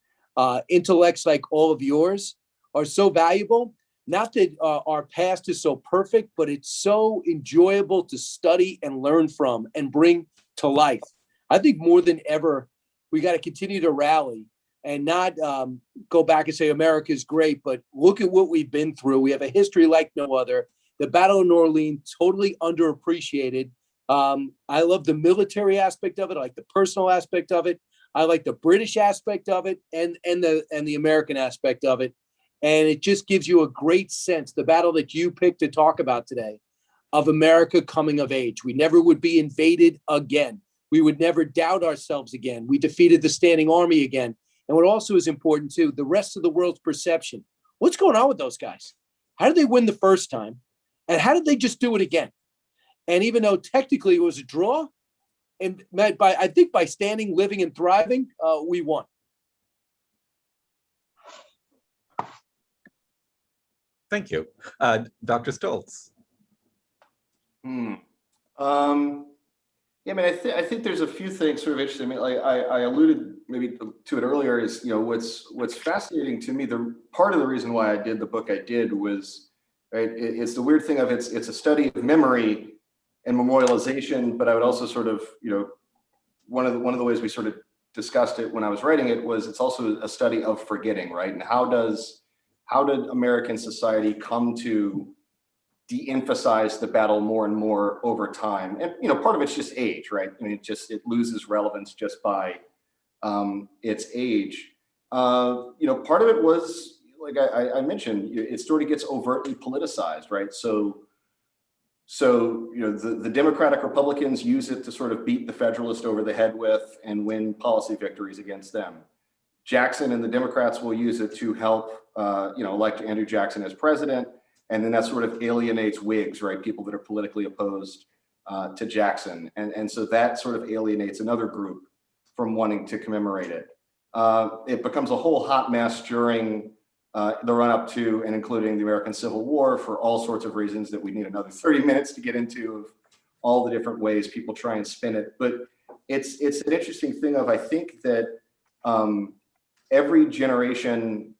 intellects like all of yours are so valuable. Not that our past is so perfect, but it's so enjoyable to study and learn from and bring to life. I think more than ever, we got to continue to rally and not go back and say America is great, but look at what we've been through. We have a history like no other. The Battle of New Orleans, totally underappreciated. I love the military aspect of it. I like the personal aspect of it. I like the British aspect of it and the American aspect of it. And it just gives you a great sense, the battle that you picked to talk about today, of America coming of age. We never would be invaded again. We would never doubt ourselves again. We defeated the standing army again. And what also is important too, the rest of the world's perception. What's going on with those guys? How did they win the first time? And how did they just do it again? And even though technically it was a draw, and I think by standing, living, and thriving, we won. Thank you. Dr. Stoltz. Yeah, I mean, I think there's a few things sort of interesting. I mean, like I alluded maybe to it earlier, is, you know, what's fascinating to me, the part of the reason why I did the book I did was, right, it's the weird thing of it's a study of memory and memorialization, but I would also sort of, you know, one of the ways we sort of discussed it when I was writing it was it's also a study of forgetting, right? And how did American society come to de-emphasize the battle more and more over time? And, you know, part of it's just age, right? I mean, it loses relevance just by its age. You know, part of it was, like I mentioned, it sort of gets overtly politicized, right? So you know, the Democratic Republicans use it to sort of beat the Federalists over the head with and win policy victories against them. Jackson and the Democrats will use it to help, you know, elect Andrew Jackson as president. And then that sort of alienates Whigs, right? People that are politically opposed to Jackson. And so that sort of alienates another group from wanting to commemorate it. It becomes a whole hot mess during the run up to and including the American Civil War for all sorts of reasons that we need another 30 minutes to get into, of all the different ways people try and spin it. But it's an interesting thing of, I think that every generation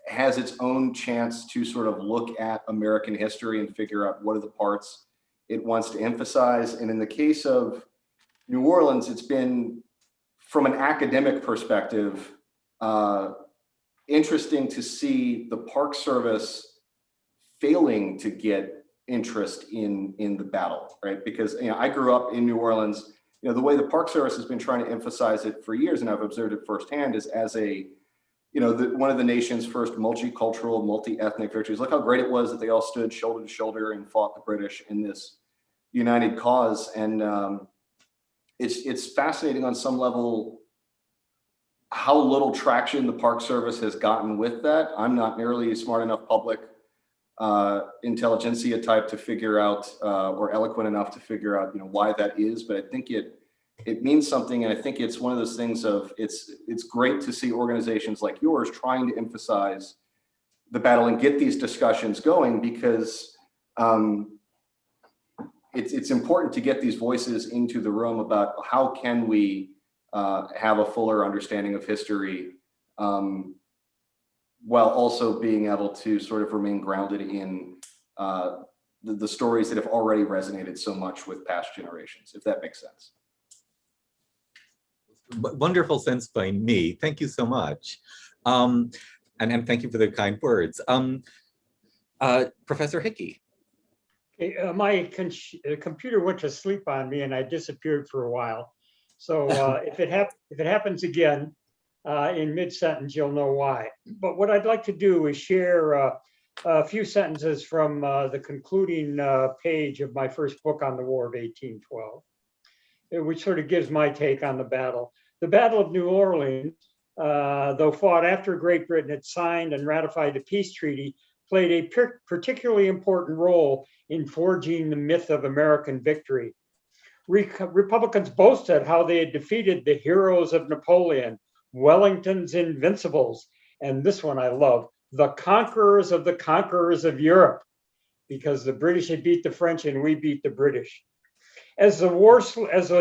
has its own chance to sort of look at American history and figure out what are the parts it wants to emphasize. And in the case of New Orleans, it's been, from an academic perspective, interesting to see the Park Service failing to get interest in the battle, right? Because I grew up in New Orleans. The way the Park Service has been trying to emphasize it for years, and I've observed it firsthand, is as a one of the nation's first multicultural, multi-ethnic victories. Look how great it was that they all stood shoulder to shoulder and fought the British in this united cause. And it's fascinating on some level how little traction the Park Service has gotten with that. I'm not nearly smart enough public intelligentsia type to figure out, or eloquent enough to figure out, why that is. But I think it means something, and I think it's one of those things of it's great to see organizations like yours trying to emphasize the battle and get these discussions going, because it's important to get these voices into the room about how can we have a fuller understanding of history, while also being able to sort of remain grounded in the stories that have already resonated so much with past generations, if that makes sense. Wonderful sense by me. Thank you so much. And thank you for the kind words. Professor Hickey. Okay, my computer went to sleep on me and I disappeared for a while. So if it happens again in mid-sentence, you'll know why. But what I'd like to do is share a few sentences from the concluding page of my first book on the War of 1812. Which sort of gives my take on the battle. The Battle of New Orleans, though fought after Great Britain had signed and ratified the peace treaty, played a particularly important role in forging the myth of American victory. Republicans boasted how they had defeated the heroes of Napoleon, Wellington's Invincibles, and this one I love, the conquerors of Europe, because the British had beat the French and we beat the British. As the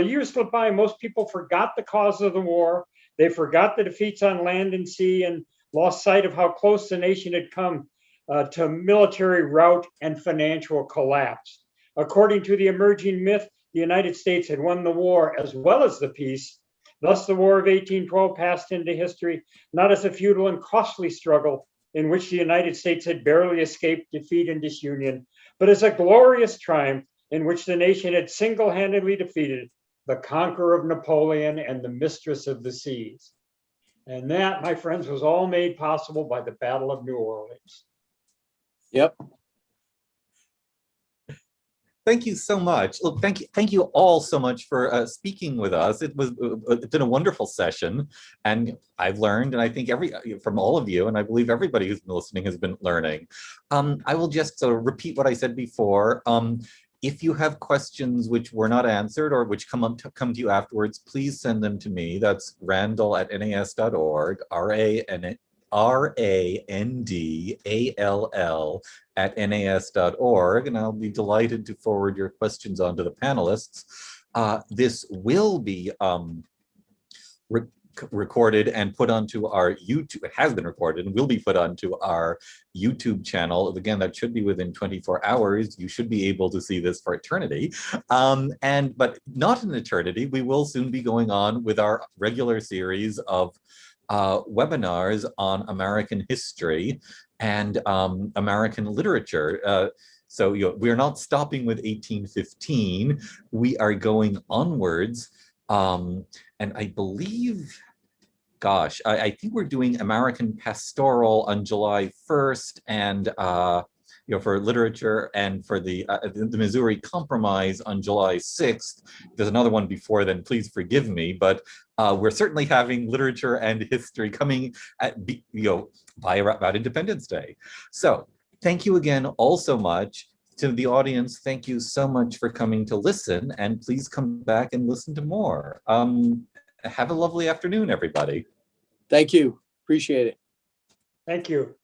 years slipped by, most people forgot the cause of the war. They forgot the defeats on land and sea and lost sight of how close the nation had come to military rout and financial collapse. According to the emerging myth, the United States had won the war as well as the peace. Thus, the War of 1812 passed into history not as a futile and costly struggle in which the United States had barely escaped defeat and disunion, but as a glorious triumph in which the nation had single-handedly defeated the conqueror of Napoleon and the mistress of the seas. And that, my friends, was all made possible by the Battle of New Orleans. Yep. Thank you so much. Look, thank you all so much for speaking with us. It's been a wonderful session, and I've learned, and I think from all of you, and I believe everybody who's been listening has been learning. I will just repeat what I said before. If you have questions which were not answered or which come to you afterwards, please send them to me. That's randall@nas.org, RANDALL@nas.org, and I'll be delighted to forward your questions on to the panelists. This will be recorded and put onto our YouTube. It has been recorded and will be put onto our YouTube channel. Again, that should be within 24 hours. You should be able to see this for eternity. But not in eternity. We will soon be going on with our regular series of webinars on American history and American literature. So we're not stopping with 1815. We are going onwards. And I believe, gosh, I think we're doing American Pastoral on July 1st, and for literature, and for the Missouri Compromise on July 6th. There's another one before then, please forgive me, but we're certainly having literature and history coming by about Independence Day. So thank you again all so much. To the audience, thank you so much for coming to listen, and please come back and listen to more. Have a lovely afternoon, everybody. Thank you. Appreciate it. Thank you.